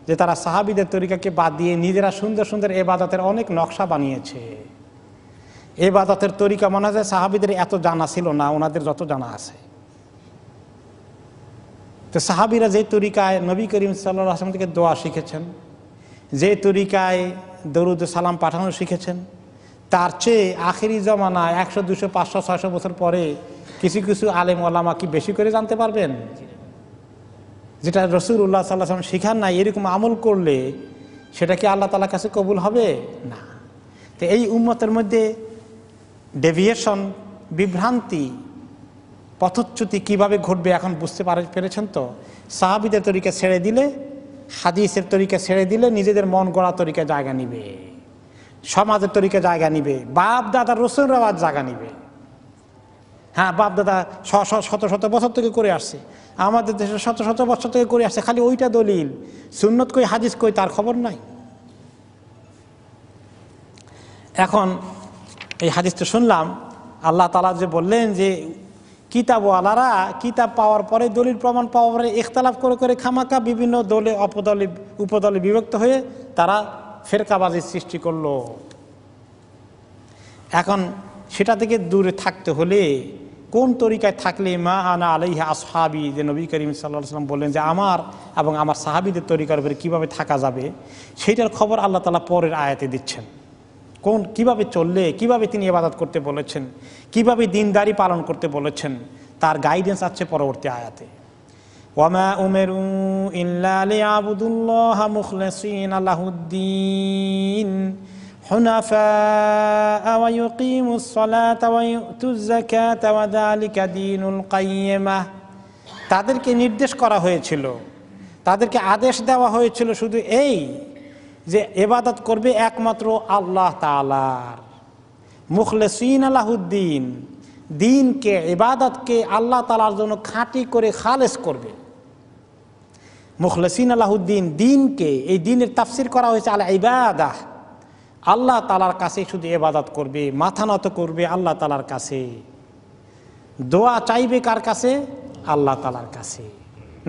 যে তারা সাহাবীদের তরিকাকে বাদ দিয়ে নিজেরা সুন্দর সুন্দর ইবাদতের অনেক নকশা বানিয়েছে। ইবাদতের তরিকা মনে হয় সাহাবীদের এত জানা ছিল না, ওনাদের যত জানা আছে। তো সাহাবীরা যে তরিকায় নবী করিম সাল্লাল্লাহু আলাইহি ওয়াসাল্লাম থেকে দোয়া শিখেছেন, যে তরিকায় দরুদ সালাম পাঠানো শিখেছেন, তার চেয়ে আখিরি জমানায় 100, 200, 500, 600 বছর পরে কিছু কিছু আলেম ওলামা কি বেশি করে জানতে পারবেন? যেটা রাসূলুল্লাহ সাল্লাল্লাহু আলাইহি ওয়াসাল্লাম শিখান না, এরকম আমল করলে সেটা কি আল্লাহ তাআলার কাছে কবুল হবে না? তো এই উম্মতের মধ্যে ডেভিয়েশন, বিভ্রান্তি, পথচ্যুতি কিভাবে ঘটবে এখন বুঝতে পেরেছেন তো? সাহাবীদের তরিকা ছেড়ে দিলে, হাদিসের তরিকা ছেড়ে দিলে নিজেদের মন গড়া তরিকা জায়গা নিবে, সমাজের তরিকা জায়গা নিবে, বাপ দাদার রসুল রেওয়াজ জায়গা নিবে। হ্যাঁ, বাপ দাদা শত শত বছর থেকে করে আসছে, আমাদের দেশে শত শত বছর থেকে করে আসছে, খালি ওইটা দলিল, সুন্নত কই হাদিস কই তার খবর নাই। এখন এই হাদিসটা শুনলাম, আল্লাহ তাআলা যে বললেন যে কিতাবওয়ালারা কিতাব পাওয়ার পরে, দলিল প্রমাণ পাওয়ার পরে ইখতিলাফ করে করে খামাকা বিভিন্ন দলে উপদলে বিভক্ত হয়ে তারা ফেরকাবাজির সৃষ্টি করলো। এখন সেটা থেকে দূরে থাকতে হলে কোন তরিকায় থাকলে, মা আনা আলাইহি আসহাবি, যে নবী করিম সাল্লাল্লাহু আলাইহি ওয়াসাল্লাম বললেন যে আমার এবং আমার সাহাবীদের তরিকার উপরে কীভাবে থাকা যাবে, সেইটার খবর আল্লাহ তাআলা পরের আয়াতে দিচ্ছেন। কিভাবে চললে, কিভাবে তিনি ইবাদত করতে বলেছেন, কিভাবে দিনদারি পালন করতে বলেছেন, তার গাইডেন্স আছে পরবর্তী আয়াতে। ওয়ামা উমিরু ইল্লা লিয়াবুদুল্লাহা মুখলিসিনা লাহুদ্দিন হুনাফা ওয়া ইউকিমুস সালাতা ওয়া ইউতুজ যাকাতা ওয়া যালিকা দীনুল কাইয়্যিমা। তাদেরকে নির্দেশ করা হয়েছিল, তাদেরকে আদেশ দেওয়া হয়েছিল শুধু এই যে ইবাদত করবে একমাত্র আল্লাহ তাআলার, মুখলিসিনা লাহুদ্দিন, দিনকে, ইবাদতকে আল্লাহ তাআলার জন্য খাঁটি করে খালেস করবে। মুখলিসিনা লাহুদ্দিন, দিনকে, এই দিনের তাফসীর করা হয়েছে আল ইবাদাহ, আল্লাহ তাআলার কাছে শুধু ইবাদত করবে, মাথা নত করবে আল্লাহ তাআলার কাছে। দোয়া চাইবে কার কাছে? আল্লাহ তাআলার কাছে।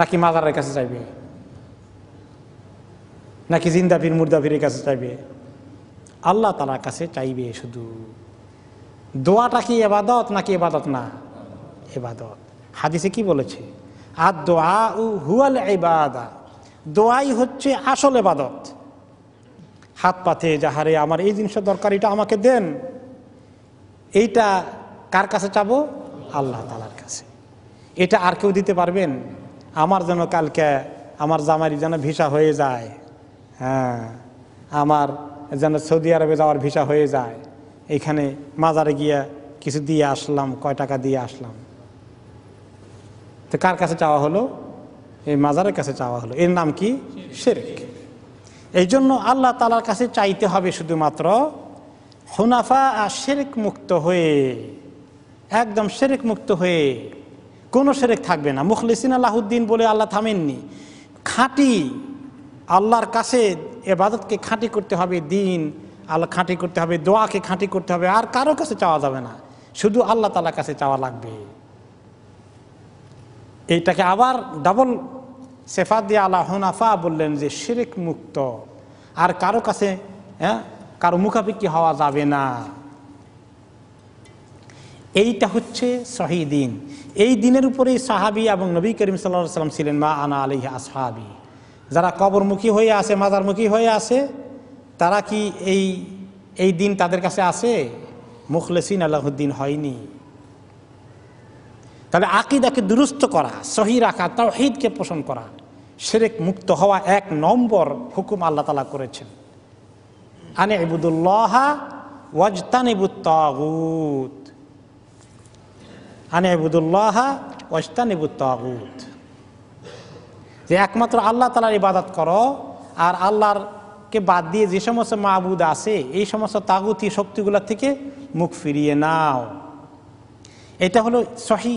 নাকি মাজারের কাছে চাইবে? নাকি জিন্দা পীর মুর্দা পীরের কাছে চাইবে? আল্লাহ তাআলার কাছে চাইবে শুধু। দোয়াটা কি ইবাদত নাকি ইবাদত না? ইবাদত। হাদিসে কি বলেছে? আদ-দুআউ হুয়াল ইবাদা, দোয়াই হচ্ছে আসল ইবাদত। হাত পাতে যাহারে আমার এই জিনিসটা দরকার, এটা আমাকে দেন, এইটা কার কাছে চাবো? আল্লাহ তাআলার কাছে। এটা আর কেউ দিতে পারবেন? আমার যেন কালকে আমার জামাইয়ের যেন ভিসা হয়ে যায়, হ্যাঁ, আমার যেন সৌদি আরবে যাওয়ার ভিসা হয়ে যায়, এইখানে মাজারে গিয়ে কিছু দিয়ে আসলাম, কয় টাকা দিয়ে আসলাম, তো কার কাছে চাওয়া হলো? এই মাজারের কাছে চাওয়া হলো। এর নাম কি? শিরক। এই জন্য আল্লাহ তাআলার কাছে চাইতে হবে শুধুমাত্র হুনাফা আর শিরক মুক্ত হয়ে, একদম শিরক মুক্ত হয়ে, কোনো শিরক থাকবে না। মুখলিসিনা লাহুদ্দিন বলে আল্লাহ থামেননি, খাঁটি আল্লাহর কাছে ইবাদতকে খাঁটি করতে হবে, দিন আল্লাহ খাঁটি করতে হবে, দোয়াকে খাঁটি করতে হবে, আর কারো কাছে চাওয়া যাবে না, শুধু আল্লাহ তাআলার কাছে চাওয়া লাগবে। এইটাকে আবার ডাবল সেফাত দিয়ে আল্লাহ হুনাফা বললেন যে শিরক মুক্ত, আর কারো কাছে কারো মুখাপেক্ষি হওয়া যাবে না। এইটা হচ্ছে সহি দিন। এই দিনের উপরেই সাহাবী এবং নবী করিম সাল্লাল্লাহু আলাইহি ওয়াসাল্লাম ছিলেন মা আনা আলাইহি আসহাবি। যারা কবরমুখী হয়ে আছে, মাজারমুখী হয়ে আছে, তারা কি এই দিন তাদের কাছে আছে? মুখলিসিনা লাহুদ্দিন হয়নি। তাহলে আকীদাকে দুরুস্ত করা, সহি রাখা, তাওহীদকে পোষণ করা, শিরক মুক্ত হওয়া 1 নম্বর হুকুম আল্লাহ তাআলা করেছেন। আনি ইবুদুল্লাহা ওয়াজতানিবুত তাগুত, আনি ইবুদুল্লাহা ওয়াজতানিবুত তাগুত, যে একমাত্র আল্লাহ তাআলার ইবাদত করো, আর আল্লাহরকে বাদ দিয়ে যে সমস্ত মাবুদ আছে এই সমস্ত তাগুতি শক্তিগুলোর থেকে মুখ ফিরিয়ে নাও। এটা হলো সহি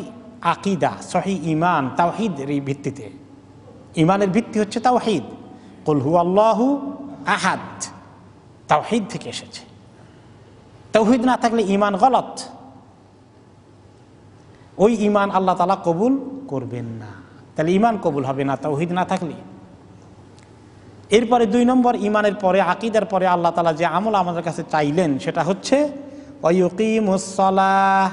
আকীদা, সহি ঈমান, তাওহীদের ভিত্তিতে। ঈমানের ভিত্তি হচ্ছে তাওহীদ। কুল হুয়াল্লাহু আহাদ, তাওহীদ থেকে এসেছে। তাওহীদ না থাকলে ঈমান গলত, ওই ঈমান আল্লাহ তাআলা কবুল করবেন না। তাহলে ঈমান কবুল হবে না তাওহীদ না থাকলে। এরপরে 2 নম্বর, ঈমানের পরে, আকীদার পরে আল্লাহ তাআলা যে আমল আমাদের কাছে চাইলেন সেটা হচ্ছে ওয়া ইউকিমুস সালাহ,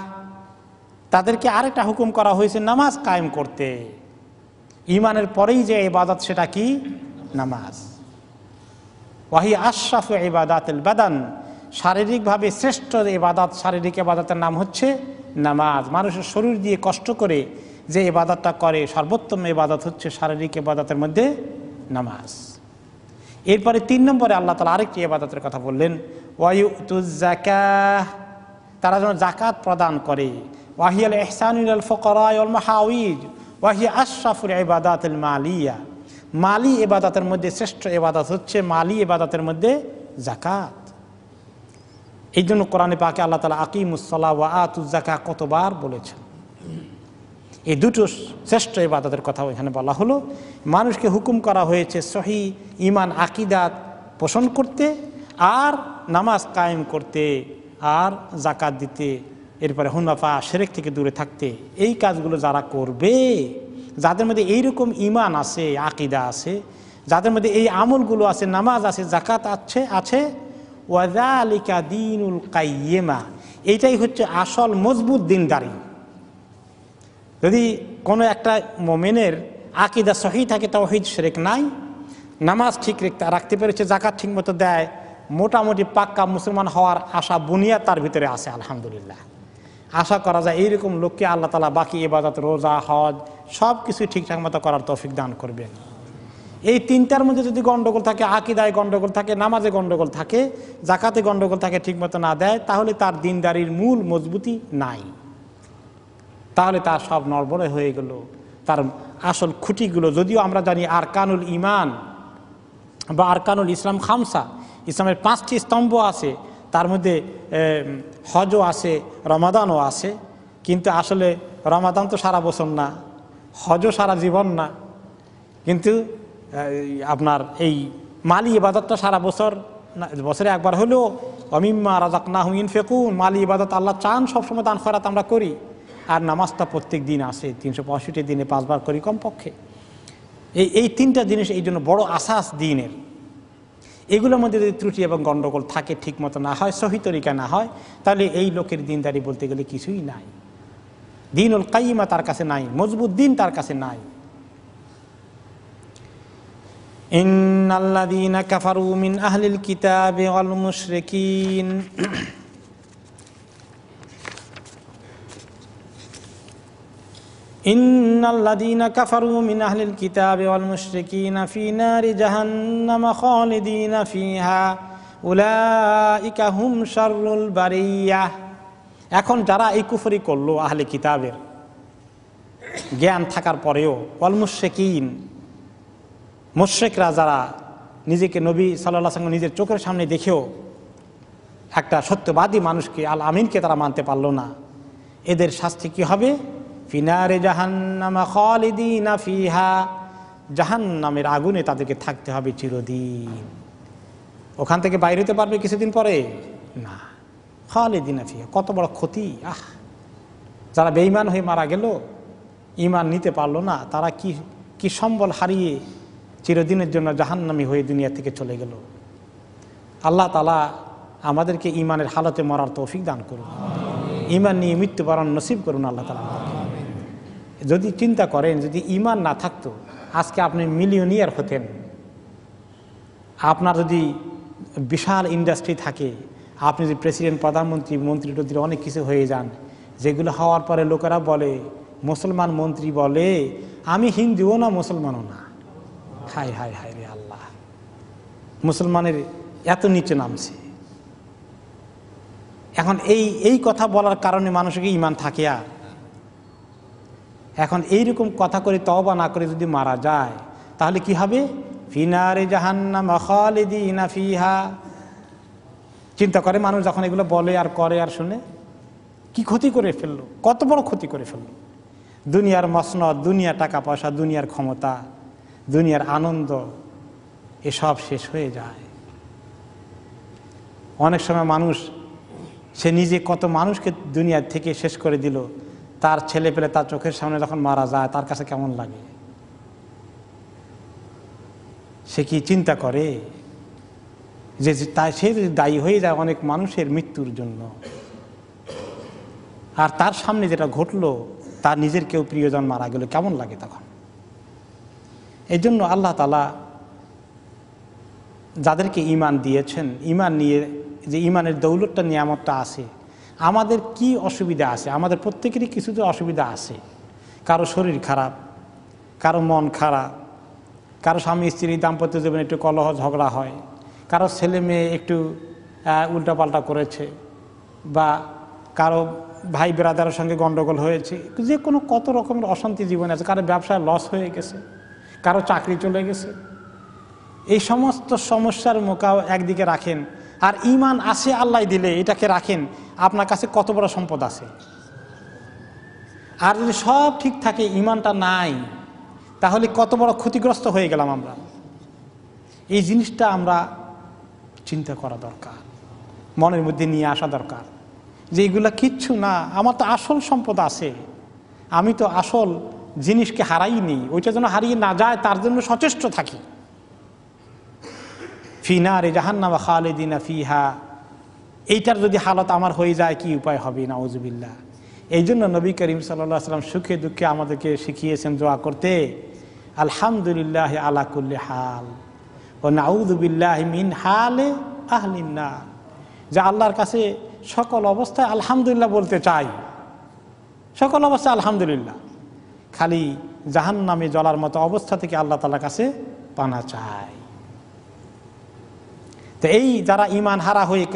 তাদেরকে আরেকটা হুকুম করা হয়েছে নামাজ কায়েম করতে। ঈমানের পরেই যে ইবাদত সেটা কি? নামাজ। ওয়াহি আশরাফু ইবাদাতিল বাদান, শারীরিকভাবে শ্রেষ্ঠ ইবাদত, শারীরিক ইবাদতের নাম হচ্ছে নামাজ। মানুষের শরীর দিয়ে কষ্ট করে যে ইবাদতটা করে, সর্বোত্তম ইবাদত হচ্ছে শারীরিক ইবাদতের মধ্যে নামাজ। এরপরে 3 নম্বরে আল্লাহ তাআলা আরেকটি ইবাদতের কথা বললেন, ওয়া ইউতুজ যাকাহ, তারা যেন যাকাত প্রদান করে। ওয়াহিয়াল ইহসানু ইলাল ফুকারা ওয়াল মাহাওয়িজ ওয়াহিয়া আশরাফুল ইবাদাতিল মালিয়া, মালি ইবাদতের মধ্যে শ্রেষ্ঠ ইবাদত হচ্ছে মালি ইবাদতের মধ্যে যাকাত। এই জন্য কোরআনে পাকে আল্লাহ তাআলা আকিমুস সালাহ ওয়া আতুজ যাকাহ কতবার বলেছেন। এই দুটো শ্রেষ্ঠ ইবাদতের কথা এখানে বলা হলো। মানুষকে হুকুম করা হয়েছে সহি ঈমান আকীদাত পোষণ করতে, আর নামাজ কায়েম করতে, আর যাকাত দিতে, এরপরে হুনাফা শিরক থেকে দূরে থাকতে। এই কাজগুলো যারা করবে, যাদের মধ্যে এইরকম ঈমান আছে, আকীদা আছে, যাদের মধ্যে এই আমলগুলো আছে, নামাজ আছে, যাকাত আছে, ওয়াযালিকা দীনুল কাইয়্যিমা, এইটাই হচ্ছে আসল মজবুত দিনদারি। যদি কোনো একটা মুমিনের আকীদা সহি থাকে, তাওহীদ শিরক নাই, নামাজ ঠিক রাখতে পেরেছে, যাকাত ঠিক মতো দেয়, মোটামুটি পাক্কা মুসলমান হওয়ার আশা বুনিয়াদ তার ভিতরে আছে, আলহামদুলিল্লাহ। আশা করা যায় এইরকম লোককে আল্লাহ তাআলা বাকি ইবাদত, রোজা, হজ সব কিছু ঠিকঠাক মতো করার তৌফিক দান করবেন। এই তিনটার মধ্যে যদি গণ্ডগোল থাকে, আকীদায় গণ্ডগোল থাকে, নামাজে গণ্ডগোল থাকে, যাকাতে গণ্ডগোল থাকে, ঠিকমতো না দেয়, তাহলে তার দিনদারির মূল মজবুতি নাই, তাহলে তার সব নড়বড়ে হয়ে গেল। তার আসল খুঁটিগুলো, যদিও আমরা জানি আরকানুল ঈমান বা আরকানুল ইসলাম খামসা, ইসলামের 5টি স্তম্ভ আছে, তার মধ্যে হজও আছে, রমাদানও আছে, কিন্তু আসলে রমাদান তো সারা বছর না, হজও সারা জীবন না, কিন্তু আপনার এই মালি ইবাদতটা সারা বছর, বছরে একবার হলেও অমিম্মা রাযাকনাহুম ইউনফিকুন, মালি ইবাদত আল্লাহ চান সবসময় দান খয়রাত আমরা করি। আর নামাজটা প্রত্যেক দিন আসে, 365 দিনে 5 বার করি কমপক্ষে। এই 3টা জিনিস এই জন্য বড় আসাস দিনের। এগুলোর মধ্যে যদি ত্রুটি এবং গণ্ডগোল থাকে, ঠিক মতো না হয়, সহি তরিকা না হয়, তাহলে এই লোকের দিনদারি বলতে গেলে কিছুই নাই। দীনুল কাইয়্যিমা তার কাছে নাই, মজবুত দিন তার কাছে নাই। ইন্নাল্লাযীনা কাফারু মিন আহলিল কিতাবি ওয়াল মুশরিকিন ইন্নাল্লাযীনা কাফারু মিন আহলিল কিতাবি ওয়াল মুশরিকিনা ফী নারি জাহান্নাম খালিদিনা ফীহা উলাইকা হুম শাররুল বারিয়াহ। এখন যারা এই কুফরি করলো, আহলে কিতাবের জ্ঞান থাকার পরেও, ওয়াল মুশরিকিন, মুশরিকরা যারা নিজেকে নবী সাল্লাল্লাহু আলাইহি ওয়াসাল্লাম নিজের চোখের সামনে দেখেও একটা সত্যবাদী মানুষকে, আল আমিনকে তারা মানতে পারলো না, এদের শাস্তি কি হবে? ফিনারে জাহান্নামা খালিদিনা ফিহা, জাহান্নামের আগুনে তাদেরকে থাকতে হবে চিরদিন। ওখান থেকে বাইরে হতে পারবে কিছুদিন পরে না। খালিদিনা ফিহা, কত বড় ক্ষতি! যারা বেঈমান হয়ে মারা গেল, ঈমান নিতে পারলো না, তারা কি সম্বল হারিয়ে চিরদিনের জন্য জাহান্নামী হয়ে দুনিয়া থেকে চলে গেল। আল্লাহ তাআলা আমাদেরকে ঈমানের হালতে মরার তৌফিক দান করুন, ঈমান নিয়ে মৃত্যুবরণ নসিব করুন আল্লাহ তাআলা। যদি চিন্তা করেন, যদি ঈমান না থাকতো, আজকে আপনি মিলিয়নিয়ার হতেন। আপনার যদি বিশাল ইন্ডাস্ট্রি থাকে, আপনি যদি প্রেসিডেন্ট, প্রধানমন্ত্রী, মন্ত্রী টন্ত্রী অনেক কিছু হয়ে যান, যেগুলো হওয়ার পরে লোকেরা বলে, মুসলমান মন্ত্রী বলে আমি হিন্দুও না মুসলমানও না। হায় হায় হায় রে আল্লাহ, মুসলমানের এত নিচে নামছে। এখন এই কথা বলার কারণে মানুষের ঈমান থাকে? আর এখন এইরকম কথা করে তওবা না করে যদি মারা যায়, তাহলে কি হবে? ফিনারে জাহান্নাম খালিদিনা ফিহা। চিন্তা করে মানুষ যখন এগুলো বলে আর করে আর শুনে, কি ক্ষতি করে ফেললো, কত বড় ক্ষতি করে ফেললো। দুনিয়ার মসনদ, দুনিয়ার টাকা পয়সা, দুনিয়ার ক্ষমতা, দুনিয়ার আনন্দ, এসব শেষ হয়ে যায়। অনেক সময় মানুষ, সে নিজে কত মানুষকে দুনিয়া থেকে শেষ করে দিল, তার ছেলে পেলে তার চোখের সামনে যখন মারা যায়, তার কাছে কেমন লাগে? সে কি চিন্তা করে যে সে যদি দায়ী হয়ে যায় অনেক মানুষের মৃত্যুর জন্য, আর তার সামনে যেটা ঘটলো, তার নিজের কেউ প্রিয়জন মারা গেল, কেমন লাগে তখন? এই জন্য আল্লাহ তাআলা যাদেরকে ঈমান দিয়েছেন, ঈমান নিয়ে যে ঈমানের দৌলতটা, নিয়ামতটা আছে, আমাদের কি অসুবিধা আছে? আমাদের প্রত্যেকেরই কিছু তো অসুবিধা আছে। কারো শরীর খারাপ, কারো মন খারাপ, কারো স্বামী স্ত্রী দাম্পত্য জীবনে একটু কলহ ঝগড়া হয়, কারো ছেলে মেয়ে একটু উল্টাপাল্টা করেছে, বা কারো ভাই ব্রাদারের সঙ্গে গণ্ডগোল হয়েছে, যে কোনো কত রকমের অশান্তি জীবনে আছে, কারো ব্যবসায় লস হয়ে গেছে, কারো চাকরি চলে গেছে। এই সমস্ত সমস্যার মোকাও একদিকে রাখেন, আর ঈমান আছে আল্লাহ দিলে এটাকে রাখেন। আপনার কাছে কত বড় সম্পদ আছে! আর যদি সব ঠিক থাকে, ইমানটা নাই, তাহলে কত বড় ক্ষতিগ্রস্ত হয়ে গেলাম আমরা। এই জিনিসটা আমরা চিন্তা করা দরকার, মনের মধ্যে নিয়ে আসা দরকার যে এগুলা কিচ্ছু না, আমার তো আসল সম্পদ আছে, আমি তো আসল জিনিসকে হারাইনি, ওইটা যেন হারিয়ে না যায় তার জন্য সচেষ্ট থাকি। ফি নারে জাহান্নাম খালিদিনা ফিহা, এইটার যদি হালত আমার হয়ে যায় কি উপায় হবে, নাউজুবিল্লাহ। এই জন্য নবী করিম সাল্লাল্লাহু আলাইহি ওয়াসাল্লাম সুখে দুঃখে আমাদেরকে শিখিয়েছেন দোয়া করতে, আলহামদুলিল্লাহ আলা কুল্লি হাল ও নাউযু বিল্লাহি মিন হালে আহলিন নার, যে আল্লাহর কাছে সকল অবস্থায় আলহামদুলিল্লাহ বলতে চাই, সকল অবস্থায় আলহামদুলিল্লাহ, খালি জাহান্নামে জ্বলার মতো অবস্থা থেকে আল্লাহ তাআলার কাছে পানা চাই। তো এই যারা ঈমান হারা হয়ে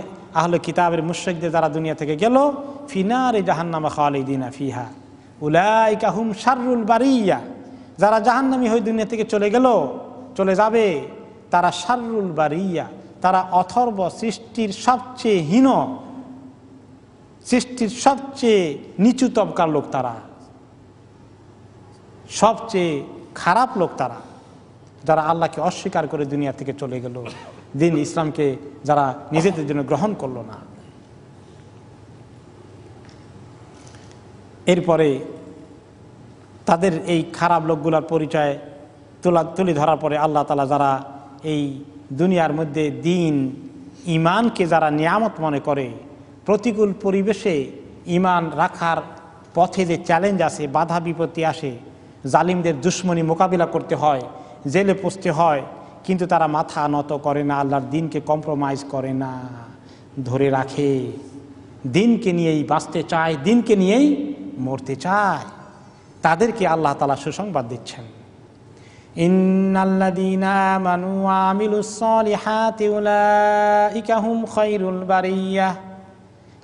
আহলে কিতাবের মুশরিকদের যারা দুনিয়া থেকে গেল, ফিনারে জাহান্নাম খালিদিনা ফিহা উলাইকা হুম শাররুল বারিয়া, যারা জাহান্নামী হয়ে দুনিয়া থেকে চলে যাবে, তারা শাররুল বারিয়া, তারা অথর্ব সৃষ্টির সবচেয়ে হীন, সৃষ্টির সবচেয়ে নিচু তবকার লোক, তারা সবচেয়ে খারাপ লোক, তারা যারা আল্লাহকে অস্বীকার করে দুনিয়া থেকে চলে গেল, দিন ইসলামকে যারা নিজেদের জন্য গ্রহণ করলো না। এরপরে তাদের এই খারাপ লোকগুলোর পরিচয় তুলে ধরার পরে আল্লাহ তাআলা যারা এই দুনিয়ার মধ্যে দিন ঈমানকে যারা নিয়ামত মনে করে, প্রতিকূল পরিবেশে ঈমান রাখার পথে যে চ্যালেঞ্জ আসে, বাধা বিপত্তি আসে, জালিমদের দুশমনি মোকাবিলা করতে হয়, জেলে পচতে হয়, কিন্তু তারা মাথা নত করে না, আল্লাহর দিনকে কম্প্রোমাইজ করে না, ধরে রাখে, দিনকে নিয়েই বাঁচতে চায়, দিনকে নিয়েই মরতে চায়, তাদেরকে আল্লাহ তাআলা সুসংবাদ দিচ্ছেন, ইন্নাল্লাযীনা আমানু ওয়া আমিলুস সালিহাতি উলাইকা হুম খায়রুল বারিয়াহ,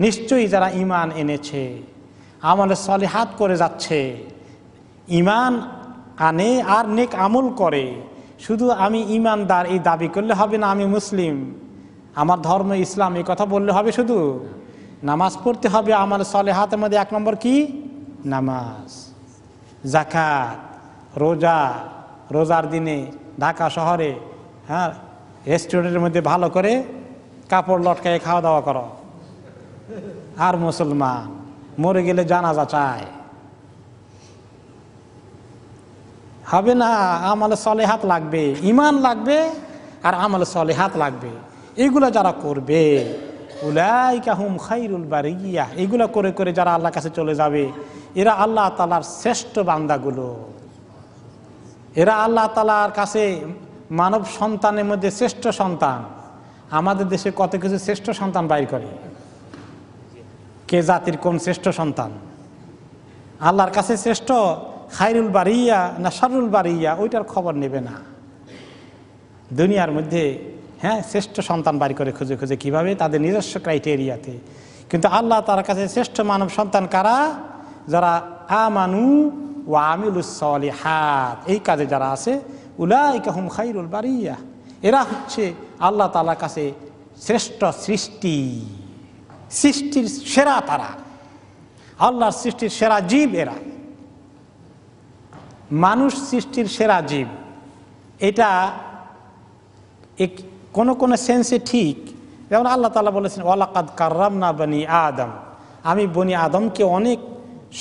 নিশ্চয়ই যারা ঈমান এনেছে, আমল সালিহাত করে যাচ্ছে, ঈমান আনে আর নেক আমল করে, শুধু আমি ঈমানদার এই দাবি করলে হবে না, আমি মুসলিম, আমার ধর্ম ইসলাম এই কথা বললে হবে শুধু? নামাজ পড়তে হবে, আমল সালিহাতের মধ্যে 1 নম্বর কি? নামাজ, যাকাত, রোজা, রোজার দিনে ঢাকা শহরে রেস্টুরেন্টের মধ্যে ভালো করে কাপড় লটকায় খাওয়া দাওয়া করো, আর মুসলমান মরে গেলে জানাজা চায়, হবে না। আমল সালেহাত লাগবে, ঈমান লাগবে আর আমল সালেহাত লাগবে, এগুলো যারা করবে, উলাইকা হুম খায়রুল বারিয়া, এগুলো করে করে যারা আল্লাহর কাছে চলে যাবে, এরা আল্লাহ তাআলার শ্রেষ্ঠ বান্দাগুলো, এরা আল্লাহ তাআলার কাছে মানব সন্তানের মধ্যে শ্রেষ্ঠ সন্তান। আমাদের দেশে কত কিছু শ্রেষ্ঠ সন্তান বাইর করে, কে জাতির কোন শ্রেষ্ঠ সন্তান? আল্লাহর কাছে শ্রেষ্ঠ খায়রুল বারিয়া না শাররুল বারিয়া, ওইটার খবর নেবে না। দুনিয়ার মধ্যে শ্রেষ্ঠ সন্তান বাড়ি করে খুঁজে খুঁজে, কিভাবে? তাদের নিজস্ব ক্রাইটেরিয়াতে। কিন্তু আল্লাহ তার কাছে শ্রেষ্ঠ মানব সন্তান কারা? যারা আমানু ওয়া আমিলুস সালিহাত, এই কাজে যারা আছে, উলাইকা হুম খায়রুল বারিয়া, এরা হচ্ছে আল্লাহ তাআলার কাছে শ্রেষ্ঠ সৃষ্টি, সৃষ্টির সেরা তারা, আল্লাহর সৃষ্টির সেরা জীব এরা। মানুষ সৃষ্টির সেরা জীব, এটা কোন কোন সেন্সে ঠিক। যেমন আল্লাহ তাআলা বলেছেন, ওয়ালাকাদ কাররামনা বনি আদম, আমি বনি আদমকে অনেক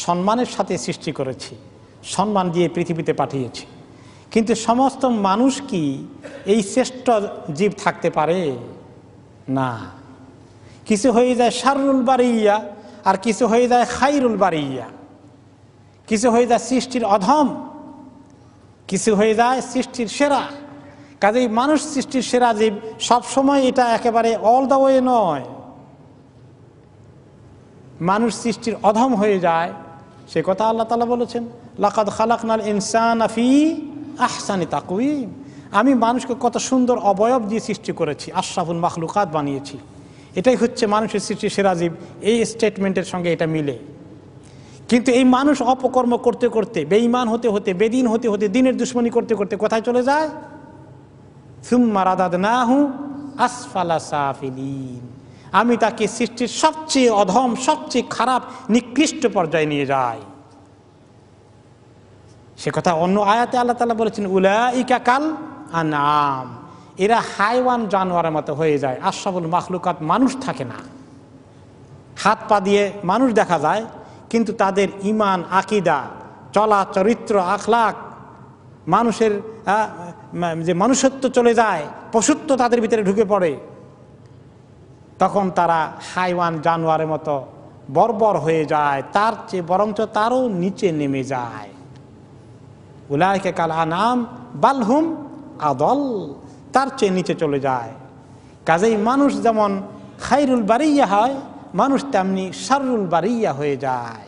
সম্মানের সাথে সৃষ্টি করেছি, সম্মান দিয়ে পৃথিবীতে পাঠিয়েছি। কিন্তু সমস্ত মানুষ কি এই শ্রেষ্ঠ জীব থাকতে পারে? না। কিছু হয়ে যায় শাররুল বারিয়া, আর কিছু হয়ে যায় খায়রুল বারিয়া, কিছু হয়ে যায় সৃষ্টির অধম, কিছু হয়ে যায় সৃষ্টির সেরা। কাজেই মানুষ সৃষ্টির সেরা জীব সবসময়, এটা একেবারে অল দ্য ওয়ে নয়। মানুষ সৃষ্টির অধম হয়ে যায়, সে কথা আল্লাহ তাআলা বলেছেন, লাকাদ খালাকনাল ইনসানা ফি আহসানি তাকওয়িম, আমি মানুষকে কত সুন্দর অবয়ব দিয়ে সৃষ্টি করেছি, আশরাফুল মাখলুকাত বানিয়েছি। এটাই হচ্ছে মানুষের সৃষ্টির সেরা জীব, এই স্টেটমেন্টের সঙ্গে এটা মিলে। কিন্তু এই মানুষ অপকর্ম করতে করতে, বেঈমান হতে হতে, বেদিন হতে হতে, দিনের দুশ্মনী করতে করতে কোথায় চলে যায়? সুম্মা রাদাদনাহু আসফালা সাফিলিন, আমি তাকে সৃষ্টির সবচেয়ে অধম, সবচেয়ে খারাপ, নিকৃষ্ট পর্যায়ে নিয়ে যাই। সে কথা অন্য আয়াতে আল্লাহ তাআলা বলেছেন উলাইকা কাল আনআম, এরা হাইওয়ান জানোয়ারের মতো হয়ে যায়। আশরাফুল মাখলুকাত, মানুষ থাকে না, হাত পা দিয়ে মানুষ দেখা যায় কিন্তু তাদের ঈমান, আকীদা, চলা চরিত্র, আখলাক, মানুষের যে মনুষ্যত্ব চলে যায়, পশুত্ব তাদের ভিতরে ঢুকে পড়ে, তখন তারা হাইওয়ান জানোয়ারের মতো বর্বর হয়ে যায়, তার চেয়ে বরঞ্চ তারও নিচে নেমে যায়। উলাইকা কাল আনআম বাল হুম আদল, তার চেয়ে নিচে চলে যায়। কাজেই মানুষ যেমন খায়রুল বারিয়া হয়, মানুষ তেমনি শাররুল বারিয়া হয়ে যায়।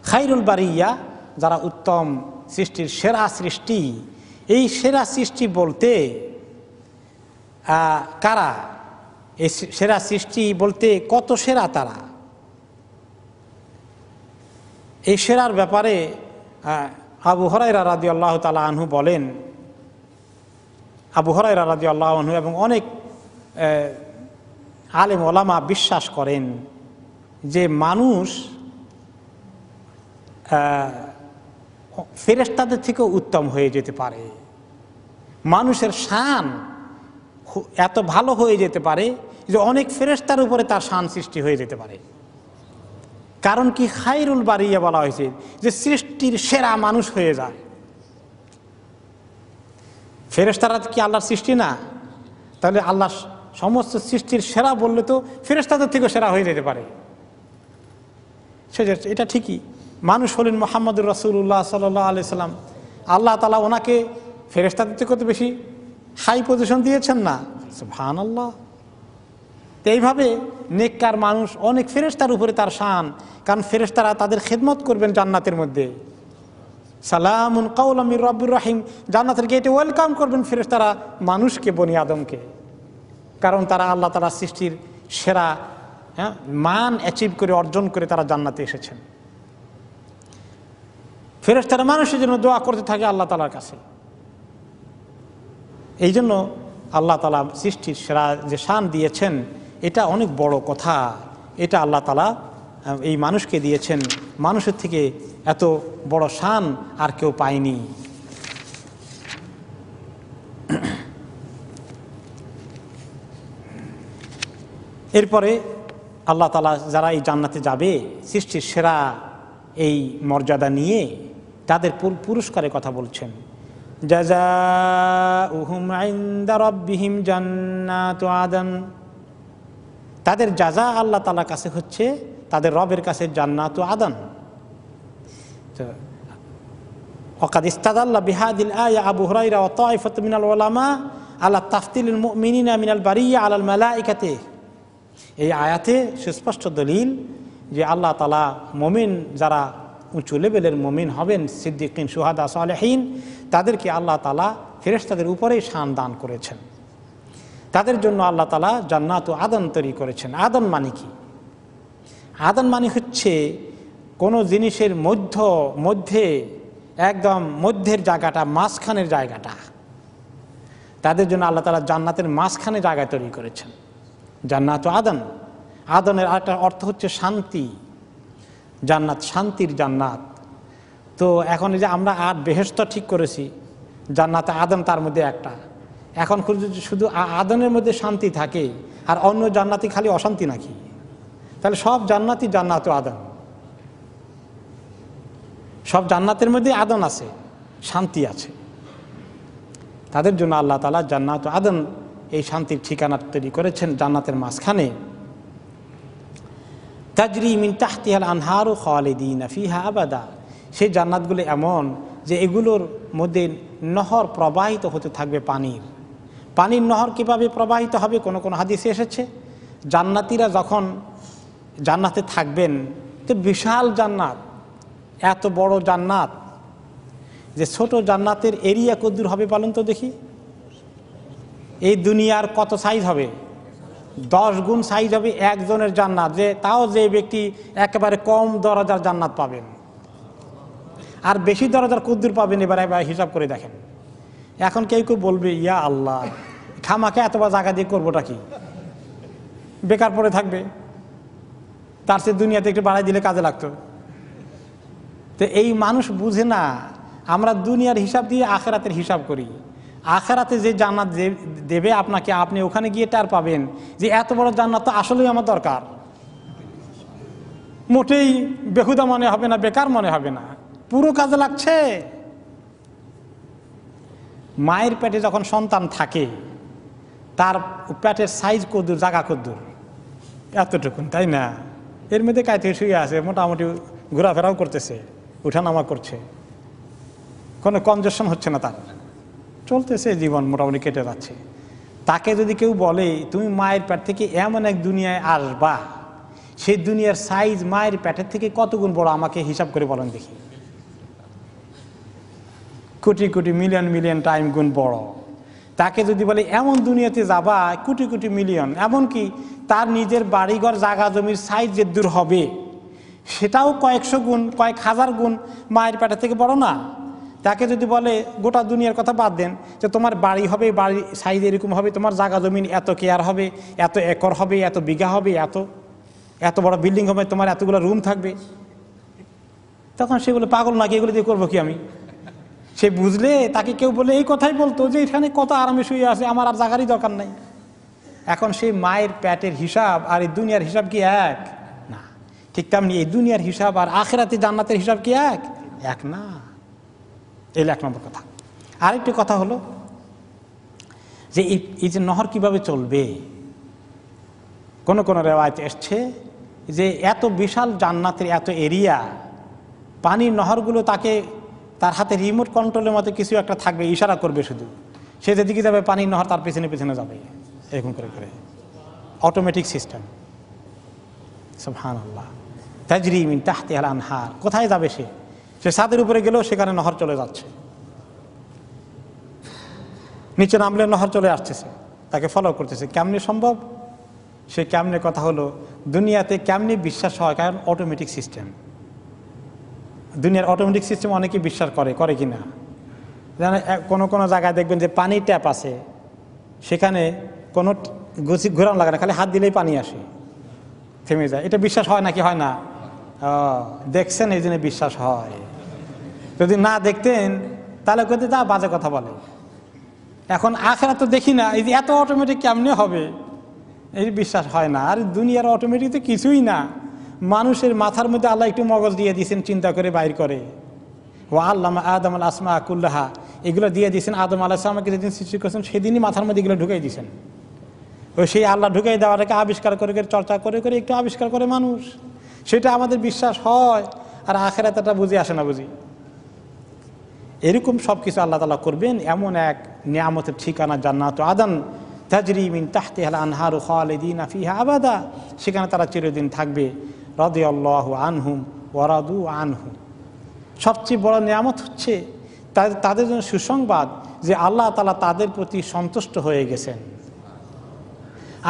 খায়রুল বারিয়া যারা উত্তম সৃষ্টির সেরা সৃষ্টি, এই সেরা সৃষ্টি বলতে কারা? এই সেরা সৃষ্টি বলতে কত সেরা তারা? এই সেরার ব্যাপারে আবু হুরায়রা রাদিয়াল্লাহু তাআলা আনহু বলেন, আবু হুরায়রা রাদিয়াল্লাহু আনহু এবং অনেক আলেম ওলামা বিশ্বাস করেন যে মানুষ ফেরেশতাদের থেকেও উত্তম হয়ে যেতে পারে। মানুষের শান এত ভালো হয়ে যেতে পারে যে অনেক ফেরেশতার উপরে তার শান সৃষ্টি হয়ে যেতে পারে। কারণ কি? খায়রুল বারিয়া বলা হয়েছে যে সৃষ্টির সেরা মানুষ হয়ে যায়। ফেরেশতারা কি আল্লাহর সৃষ্টি না? তাহলে আল্লাহ সমস্ত সৃষ্টির সেরা বললে তো ফেরেশতাদের থেকেও সেরা হয়ে যেতে পারে। এটা ঠিকই। মানুষ হলেন মুহাম্মদুর রাসূলুল্লাহ সাল্লাল্লাহু আলাইহি সাল্লাম, আল্লাহ তাআলা ওনাকে ফেরেশতাদের থেকে তো বেশি হাই পজিশন দিয়েছেন না? সুবহানাল্লাহ। তো এইভাবে নেককার মানুষ অনেক ফেরেশতার উপরে তার শান, কারণ ফেরেশতারা তাদের খেদমত করবেন জান্নাতের মধ্যে। সালামুন কাওলাম মির রাব্বির রহিম, জান্নাতের গেটে ওয়েলকাম করবেন ফেরেশতারা মানুষকে, বনি আদমকে, কারণ তারা আল্লাহ তাআলার সৃষ্টির সেরা মান অ্যাচিভ করে, অর্জন করে তারা জান্নাতে এসেছেন। ফেরেশতারা মানুষের জন্য দোয়া করতে থাকে আল্লাহ তাআলার কাছে। এই জন্য আল্লাহ তাআলা সৃষ্টির সেরা যে শান দিয়েছেন, এটা অনেক বড় কথা। এটা আল্লাহ তাআলা এই মানুষকে দিয়েছেন। মানুষের থেকে এত বড় শান আর কেউ পায়নি। এরপরে আল্লাহ তাআলা যারা এই জান্নাতে যাবে, সৃষ্টির সেরা এই মর্যাদা নিয়ে তাদের পুরস্কারের কথা বলছেন। জাযাউহুম ইনদা রাব্বিহিম জান্নাতু আদন, তাদের জাযা আল্লাহ তাআলার কাছে হচ্ছে তাদের রবের কাছে জান্নাতু আদন। ওয়াকাদ ইস্তাদাল্লা বিহাদিল আয়া আবু হুরায়রা ওয়া তাইফাতু মিনাল উলামা আলা তাফতিলিল মুমিনিনা মিনাল বারিয়া আলাল মালাইকাতি। এই আয়াতে সুস্পষ্ট দলিল যে আল্লাহ তাআলা মুমিন, যারা উঁচু লেভেলের মুমিন হবেন, সিদ্দিকিন, শুহাদা, সালেহিন, তাদেরকে আল্লাহ তাআলা ফেরেশতাদের উপরেই শান দান করেছেন। তাদের জন্য আল্লাহ তাআলা জান্নাত ও আদন তৈরি করেছেন। আদন মানে কি? আদন মানে হচ্ছে কোনো জিনিসের মধ্যে একদম মধ্যের জায়গাটা, মাঝখানের জায়গাটা, তাদের জন্য আল্লাহ তাআলা জান্নাতের মাঝখানে জায়গা তৈরি করেছেন। জান্নাত ও আদন, আদনের আরেকটা অর্থ হচ্ছে শান্তি। জান্নাত শান্তির জান্নাত। তো এখন এই যে আমরা বেহেশত ঠিক করেছি, জান্নাতে আদন তার মধ্যে একটা। এখন শুধু আদনের মধ্যে শান্তি থাকে আর অন্য জান্নাতি খালি অশান্তি নাকি? তাহলে সব জান্নাতি জান্নাত ও আদন, সব জান্নাতের মধ্যে আদন আছে, শান্তি আছে। তাদের জন্য আল্লাহ তাআলা জান্নাত ও আদন এই শান্তির ঠিকানা তৈরি করেছেন জান্নাতের মাঝখানে। তাজরি মিন তাহতিহাল আনহারু খালিদিনা ফিহা আবাদা, সেই জান্নাতগুলো এমন যে এগুলোর মধ্যে নহর প্রবাহিত হতে থাকবে। পানির নহর কিভাবে প্রবাহিত হবে? কোন কোন হাদিসে এসেছে, জান্নাতীরা যখন জান্নাতে থাকবেন, তো বিশাল জান্নাত, এত বড় জান্নাত যে ছোট জান্নাতের এরিয়া কতদূর হবে বলেন তো দেখি? এই দুনিয়ার কত সাইজ হবে? 10 গুণ সাইজ হবে একজনের জান্নাত। যে ব্যক্তি একেবারে কম দরজার জান্নাত পাবেন, আর বেশি দরজার কদ্দুর পাবেন এবার হিসাব করে দেখেন। এখন কেউ কেউ বলবে, ইয়া আল্লাহ, খামাকে এতবার জায়গা দিয়ে করবোটা কি? বেকার পড়ে থাকবে, তার সে দুনিয়াতে একটু বাড়াই দিলে কাজে লাগতো। তো তো এই মানুষ বুঝে না আমরা দুনিয়ার হিসাব দিয়ে আখেরাতের হিসাব করি। আখেরাতে যে জান্নাত দেবে আপনাকে, আপনি ওখানে গিয়ে টার পাবেন যে এত বড় জান্নাত তো আসলেই আমার দরকার। মোটেই বেহুদা মনে হবে না, বেকার মনে হবে না, পুরো কাজে লাগছে। মায়ের পেটে যখন সন্তান থাকে তার পেটের সাইজ কদ্দুর, জায়গা কদ্দুর, এতটুকুন, তাই না? এর মধ্যে কাইতে শুয়ে আছে, মোটামুটি ঘোরাফেরাও করতেছে, উঠানামা করছে, কোনো কনজেশন হচ্ছে না, তার চলতেছে জীবন, মোটামুটি কেটে যাচ্ছে। তাকে যদি কেউ বলে তুমি মায়ের পেট থেকে এমন এক দুনিয়ায় আসবা, সেই দুনিয়ার সাইজ মায়ের পেটের থেকে কত গুণ বড়, আমাকে হিসাব করে বলেন দেখি। Crore crore, million million time গুণ বড়। তাকে যদি বলে এমন দুনিয়াতে যাবা কোটি কোটি মিলিয়ন, এমনকি তার নিজের বাড়িঘর জায়গা জমির সাইজ যে দূর হবে সেটাও কয়েকশো গুণ, কয়েক হাজার গুণ মায়ের পেটের থেকে বড় না? তাকে যদি বলে গোটা দুনিয়ার কথা বাদ দেন, যে তোমার বাড়ি হবে, বাড়ির সাইজ এরকম হবে, তোমার জায়গা জমিন এত কেয়ার হবে, এত একর হবে, এত বিঘা হবে, এত এত বড় বিল্ডিং হবে, তোমার এতগুলো রুম থাকবে, তখন সেগুলো পাগল নাকি, এগুলো দিয়ে করবো কি আমি? সে বুঝলে তাকে কেউ বলে এই কথাই বলতো যে এখানে কত আরামে শুয়ে আছে, আমার আর জায়গারই দরকার নাই। এখন সেই মায়ের পেটের হিসাব আর এই দুনিয়ার হিসাব কি এক? না। ঠিক তেমনি এই দুনিয়ার হিসাব আর আখিরাতে জান্নাতের হিসাব কি এক না। এই 1 নম্বর কথা। আরেকটি কথা হলো যে এই যে নহর কিভাবে চলবে। কোন কোন রেওয়ায়েত এসছে যে এত বিশাল জান্নাতের এত এরিয়া, পানির নহরগুলো তার হাতে রিমোট কন্ট্রোলের মতো কিছু একটা থাকবে, ইশারা করবে শুধু, সে যেদিকে যাবে পানির নহর তার পেছনে পেছনে যাবে, এরকম করে করে অটোমেটিক সিস্টেম। সুবহানাল্লাহ। তাজরি মিন তাহতিহাল আনহার। কোথায় যাবে সে? সে ছাদের উপরে গেলেও সেখানে নহর চলে যাচ্ছে, নিচে নামলে নহর চলে আসতেছে, তাকে ফলো করতেছে। কেমনে সম্ভব? সে কেমনে কথা হলো, দুনিয়াতে কেমনে বিশ্বাস হয়, কারণ অটোমেটিক সিস্টেম। দুনিয়ার অটোমেটিক সিস্টেম অনেকে বিশ্বাস করে কি না জানে? কোনো কোনো জায়গায় দেখবেন যে পানির ট্যাপ আছে, সেখানে কোনো ঘোরানো লাগে না, খালি হাত দিলেই পানি আসে, থেমে যায়। এটা বিশ্বাস হয় নাকি হয় না? দেখছেন, এই জন্য বিশ্বাস হয়। যদি না দেখতেন তাহলে কোথায় যা বাজে কথা বলে। এখন আখেরাত তো দেখি না, এই যে এত অটোমেটিক কেমনে হবে, এই বিশ্বাস হয় না। আর দুনিয়ার অটোমেটিক তো কিছুই না, মানুষের মাথার মধ্যে আল্লাহ একটু মগজ দিয়ে দিয়েছেন, চিন্তা করে বাইর করে। ও আল্লামা আদম আল আসমা কুল্লাহা, এগুলো দিয়ে দিয়েছেন আদম আলাইহিস সালামকে যেদিন সৃষ্টি করেছেন সেদিনই মাথার মধ্যে এগুলো ঢুকাই দিয়েছেন। ওই সেই আল্লাহ ঢুকাই দেওয়াটাকে আবিষ্কার করে চর্চা করে করে একটু আবিষ্কার করে মানুষ, সেটা আমাদের বিশ্বাস হয়। আর আখিরাতটা বুঝে আসে না বুঝি। এরকম সব কিছু আল্লাহ তাআলা করবেন, এমন এক নিয়ামতের ঠিকানা জান্নাত আদন তাজরি মিন তাহতিহাল আনহারু খালিদিনা ফিহা আবাদা, সেখানে তারা চিরদিন থাকবে। রাদিয়াল্লাহু আনহুম ওয়া রাদু আনহু। সবচেয়ে বড় নিয়ামত হচ্ছে তাদের জন্য সুসংবাদ যে আল্লাহ তাআলা তাদের প্রতি সন্তুষ্ট হয়ে গেছেন।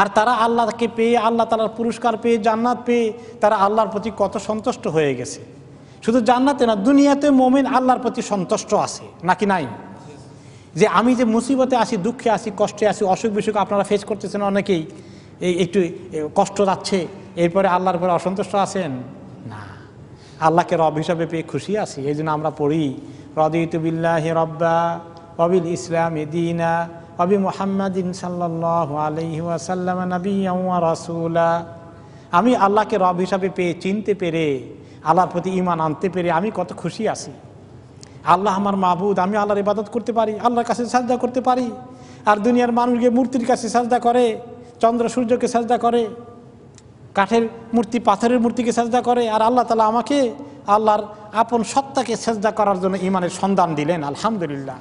আর তারা আল্লাহকে পেয়ে, আল্লাহ তাআলার পুরস্কার পেয়ে, জান্নাত পেয়ে তারা আল্লাহর প্রতি কত সন্তুষ্ট হয়ে গেছে। শুধু জান্নাতে না, দুনিয়াতে মুমিন আল্লাহর প্রতি সন্তুষ্ট আছে নাকি নাই? যে আমি যে মুসিবতে আছি, দুঃখে আছি, কষ্টে আছি, অসুখ বিসুখ আপনারা ফেস করতেছেন, অনেকেই এই একটু কষ্ট যাচ্ছে, এরপরে আল্লাহর উপরে অসন্তুষ্ট আছেন না, আল্লাহকে রব হিসাবে পেয়ে খুশি আছি। এই জন্য আমরা পড়ি রাদিতু বিল্লাহি রাব্বা ওয়া বিল ইসলামি দীনা ওয়া বি মুহাম্মাদিন সাল্লাল্লাহু আলাইহি ওয়াসাল্লাম নাবিয়্যান ওয়া রাসূলা। আমি আল্লাহকে রব হিসাবে পেয়ে, চিনতে পেরে, আল্লাহর প্রতি ঈমান আনতে পেরে আমি কত খুশি আছি। আল্লাহ আমার মাবুদ, আমি আল্লাহর ইবাদত করতে পারি, আল্লাহর কাছে সাজদা করতে পারি। আর দুনিয়ার মানুষ গিয়ে মূর্তির কাছে সাজদা করে, চন্দ্র সূর্যকে সাজদা করে, কাঠের মূর্তি, পাথরের মূর্তিকে সাজদা করে। আর আল্লাহ তাআলা আমাকে আল্লাহর আপন সত্তাকে সাজদা করার জন্য ঈমানের সন্ধান দিলেন, আলহামদুলিল্লাহ।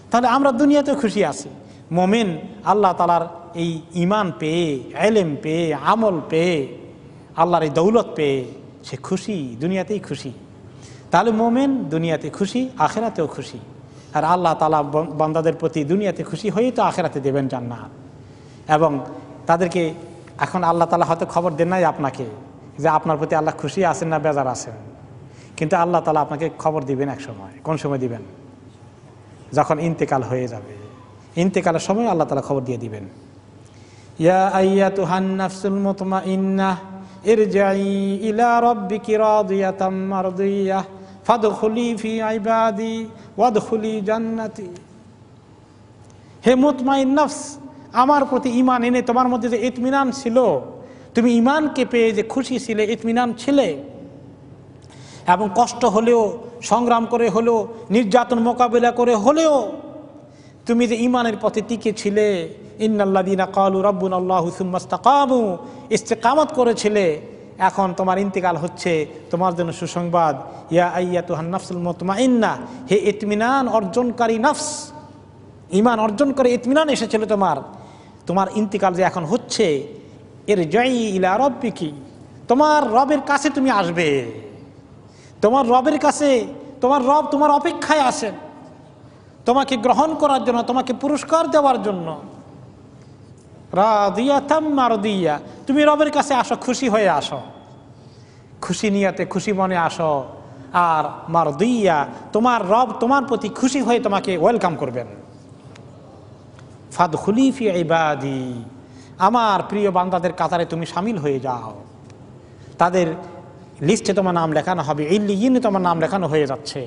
তাহলে আমরা দুনিয়াতে খুশি আছি। মুমিন আল্লাহ তাআলার এই ঈমান পেয়ে, ইলম পেয়ে, আমল পেয়ে, আল্লাহর এই দৌলত পেয়ে সে খুশি, দুনিয়াতেই খুশি। তাহলে মুমিন দুনিয়াতে খুশি, আখিরাতেও খুশি। আর আল্লাহ তাআলা বান্দাদের প্রতি দুনিয়াতে খুশি হয়েই তো আখিরাতে দেবেন জান্নাত। এবং তাদেরকে এখন আল্লাহ তাআলা হয়তো খবর দেন নাই আপনাকে যে আপনার প্রতি আল্লাহ খুশি আছেন না বেজার আছেন, কিন্তু আল্লাহ তাআলা আপনাকে খবর দিবেন এক সময়। কোন সময় দিবেন? যখন ইন্তেকাল হয়ে যাবে। ইন্তেকালের সময় আল্লাহ তাআলা খবর দিয়ে দিবেন, ইয়া আইয়াতুহান নাফসুল মুতমাইন্নাহ ইরজাই ইলা রাব্বিকি রাদিয়াতাম মারদিয়াহ ফাদখুলি ফি ইবাদি ওয়াদখুলি জান্নাতি। হে মুতমাইন নফস, আমার প্রতি ঈমান এনে তোমার মধ্যে যে ইতমিনান ছিল, তুমি ঈমানকে পেয়ে যে খুশি ছিলে, ইতমিনান ছিলে, এবং কষ্ট হলেও, সংগ্রাম করে হলেও, নির্যাতন মোকাবিলা করে হলেও তুমি যে ঈমানের পথে টিকে ছিলে, ইন্নাল্লাযীনা ক্বালু রাব্বুনাল্লাহু সুম্মা ইসতাকামু, ইস্তেকামত করেছিলে, এখন তোমার ইন্তিকাল হচ্ছে, তোমার জন্য সুসংবাদ। ইয়া আইয়াতুহান নাফসুল মুতমাইন্নাহ, হে ইতমিনান অর্জনকারী নফস, ঈমান অর্জন করে ইতমিনান এসেছিল তোমার ইন্তিকাল যে এখন হচ্ছে, ইরজাই ইলা রাব্বিকি, তোমার রবের কাছে তুমি আসবে, তোমার রবের কাছে, তোমার রব তোমার অপেক্ষায় আছেন তোমাকে গ্রহণ করার জন্য, তোমাকে পুরস্কার দেওয়ার জন্য। রাদিয়াতাম মারদিয়া, তুমি রবের কাছে আসো, খুশি হয়ে আসো, খুশি নিয়তে, খুশি মনে আসো। আর মারদিয়া, তোমার রব তোমার প্রতি খুশি হয়ে তোমাকে ওয়েলকাম করবেন। ফাদখুলি ফি ইবাদি, আমার প্রিয় বান্দাদের কাতারে তুমি শামিল হয়ে যাও, তাদের লিস্টে তোমার নাম লেখানো হবে, ইল্লিয়িনে তোমার নাম লেখানো হয়ে যাচ্ছে।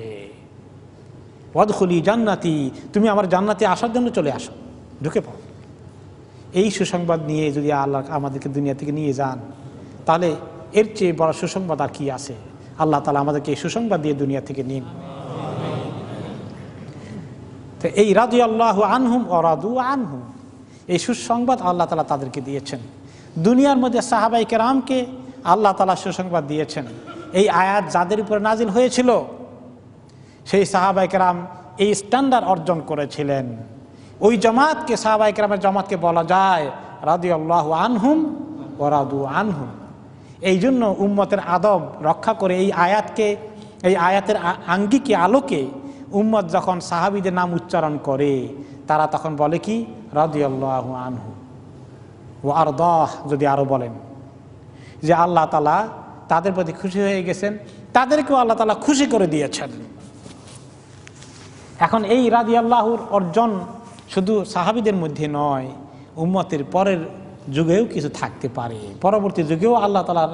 ওয়াদখুলি জান্নাতি, তুমি আমার জান্নাতে আসার জন্য চলে আসো, ঢুকে পড়ো। এই সুসংবাদ নিয়ে যদি আল্লাহ আমাদেরকে দুনিয়া থেকে নিয়ে যান, তাহলে এর চেয়ে বড় সুসংবাদ আর কি আছে? আল্লাহ তাআলা আমাদেরকে এই সুসংবাদ দিয়ে দুনিয়া থেকে নিন। তো এই রাদিয়াল্লাহু আনহুম ওয়া রাদু আনহু, এই সুসংবাদ আল্লাহ তাআলা তাদেরকে দিয়েছেন। দুনিয়ার মধ্যে সাহাবায়ে কেরামকে আল্লাহ তাআলা সুসংবাদ দিয়েছেন। এই আয়াত যাদের উপরে নাজিল হয়েছিল, সেই সাহাবায়ে কেরাম এই স্ট্যান্ডার্ড অর্জন করেছিলেন। ওই জামাতকে, সাহাবায়ে কেরামের জামাতকে বলা যায় রাদিয়াল্লাহু আনহুম ওয়া রাদু আনহুম। এই জন্য উম্মতের আদব রক্ষা করে এই আয়াতকে, এই আয়াতের আঙ্গিকে, আলোকে উম্মত যখন সাহাবীদের নাম উচ্চারণ করে, তারা তখন বলে কি রাদিয়াল্লাহু আনহু ওয়া আরদাহ। যদি আরো বলেন যে আল্লাহ তাআলা তাদের প্রতি খুশি হয়ে গেছেন, তাদেরকেও আল্লাহ তাআলা খুশি করে দিয়েছেন। এখন এই রাদিয়াল্লাহুর অর্জন শুধু সাহাবীদের মধ্যে নয়, উম্মতের পরের যুগেও কিছু থাকতে পারে, পরবর্তী যুগেও আল্লাহ তাআলার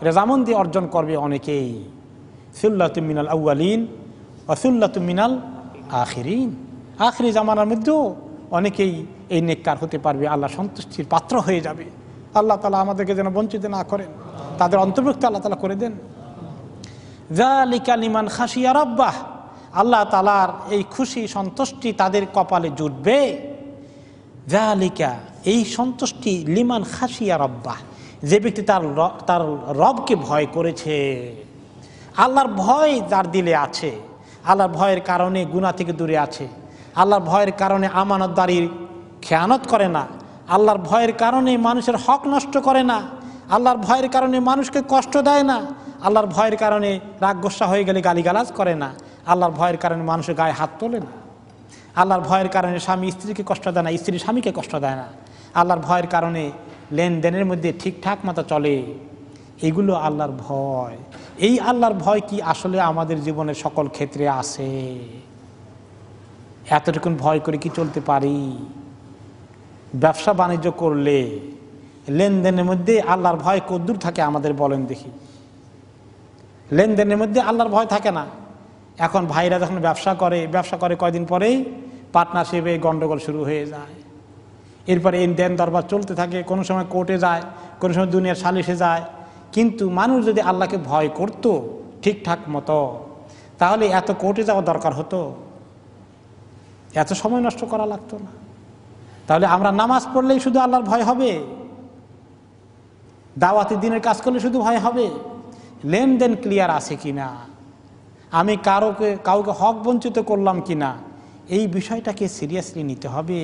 রেজামন্দি অর্জন করবে অনেকেই। সুল্লাতুম মিনাল আউয়ালিন ওয়া সুল্লাতুম মিনাল আখিরিন, আখিরি জামানার মধ্যেও অনেকেই এই নেককার হতে পারবে, আল্লাহ সন্তুষ্টির পাত্র হয়ে যাবে। আল্লাহ তাআলা আমাদেরকে যেন বঞ্চিত না করেন, তাদের অন্তর্ভুক্ত আল্লাহ তাআলা করে দেন। যালিকা লিমান খাশিয়া রাব্বাহ, আল্লাহ তাআলার এই খুশি সন্তুষ্টি তাদের কপালে জুটবে। যালিকা, এই সন্তুষ্টি লিমান খাশিয়া রাব্বাহ, যে ব্যক্তি তার রবকে ভয় করেছে। আল্লাহর ভয় যার দিলে আছে, আল্লাহর ভয়ের কারণে গুনাহ থেকে দূরে আছে, আল্লাহর ভয়ের কারণে আমানতদারির খেয়ানত করে না, আল্লাহর ভয়ের কারণে মানুষের হক নষ্ট করে না, আল্লাহর ভয়ের কারণে মানুষকে কষ্ট দেয় না, আল্লাহর ভয়ের কারণে রাগ গোসা হয়ে গেলে গালিগালাজ করে না, আল্লাহর ভয়ের কারণে মানুষের গায়ে হাত তোলে না, আল্লাহর ভয়ের কারণে স্বামী স্ত্রীকে কষ্ট দেয় না, স্ত্রী স্বামীকে কষ্ট দেয় না, আল্লাহর ভয়ের কারণে লেনদেনের মধ্যে ঠিকঠাক মতো চলে। এগুলো আল্লাহর ভয়। এই আল্লাহর ভয় কি আসলে আমাদের জীবনের সকল ক্ষেত্রে আছে? এতটুকুন ভয় করে কি চলতে পারি? ব্যবসা বাণিজ্য করলে লেনদেনের মধ্যে আল্লাহর ভয় কদ্দূর থাকে আমাদের বলেন দেখি? লেনদেনের মধ্যে আল্লাহর ভয় থাকে না। এখন ভাইরা যখন ব্যবসা করে কয়দিন পরেই পার্টনারশিপে গন্ডগোল শুরু হয়ে যায়। এরপরে এই দেন দরবার চলতে থাকে, কোনো সময় কোর্টে যায়, কোনো সময় দুনিয়ার সালিশে যায়। কিন্তু মানুষ যদি আল্লাহকে ভয় করত ঠিকঠাক মতো, তাহলে এত কোর্টে যাওয়া দরকার হতো, এত সময় নষ্ট করা লাগতো না। তাহলে আমরা নামাজ পড়লেই শুধু আল্লাহর ভয় হবে, দাওয়াতি দিনের কাজ করলে শুধু ভয় হবে? লেনদেন ক্লিয়ার আছে কিনা, আমি কাউকে হক বঞ্চিত করলাম কিনা, এই বিষয়টাকে সিরিয়াসলি নিতে হবে।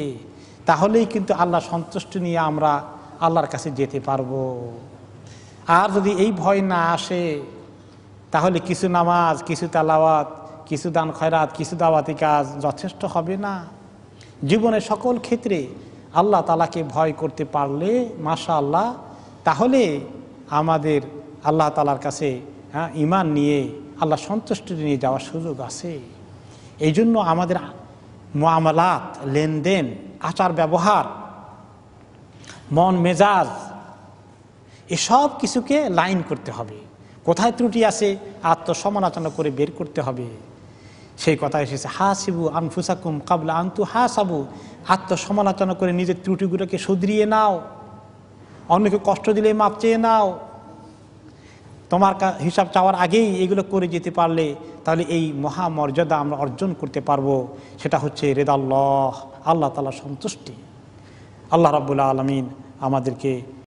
তাহলেই কিন্তু আল্লাহ সন্তুষ্টি নিয়ে আমরা আল্লাহর কাছে যেতে পারবো। আর যদি এই ভয় না আসে, তাহলে কিছু নামাজ, কিছু তেলাওয়াত, কিছু দান খয়রাত, কিছু দাওয়াতি কাজ যথেষ্ট হবে না। জীবনের সকল ক্ষেত্রে আল্লাহ তাআলাকে ভয় করতে পারলে মাশাআল্লাহ, তাহলে আমাদের আল্লাহ তাআলার কাছে ঈমান নিয়ে আল্লাহ সন্তুষ্টি নিয়ে যাওয়ার সুযোগ আছে। এই জন্য আমাদের মুআমালাত, লেনদেন, আচার ব্যবহার, মন মেজাজ, এসব কিছুকে লাইন করতে হবে। কোথায় ত্রুটি আছে আত্মসমালোচনা করে বের করতে হবে। সেই কথা এসেছে হাসিবু আনফুসাকুম কাবলা আনতু হাসাবু, আত্মসমালোচনা করে নিজের ত্রুটিগুলোকে শুধরিয়ে নাও, অন্যকে কষ্ট দিলে মাপ চেয়ে নাও। তোমার হিসাব চাওয়ার আগেই এগুলো করে যেতে পারলে তাহলে এই মহামর্যাদা আমরা অর্জন করতে পারবো। সেটা হচ্ছে রেদাল্লাহ, আল্লাহ তাআলার সন্তুষ্টি। আল্লাহ রাব্বুল আলামিন আমাদেরকে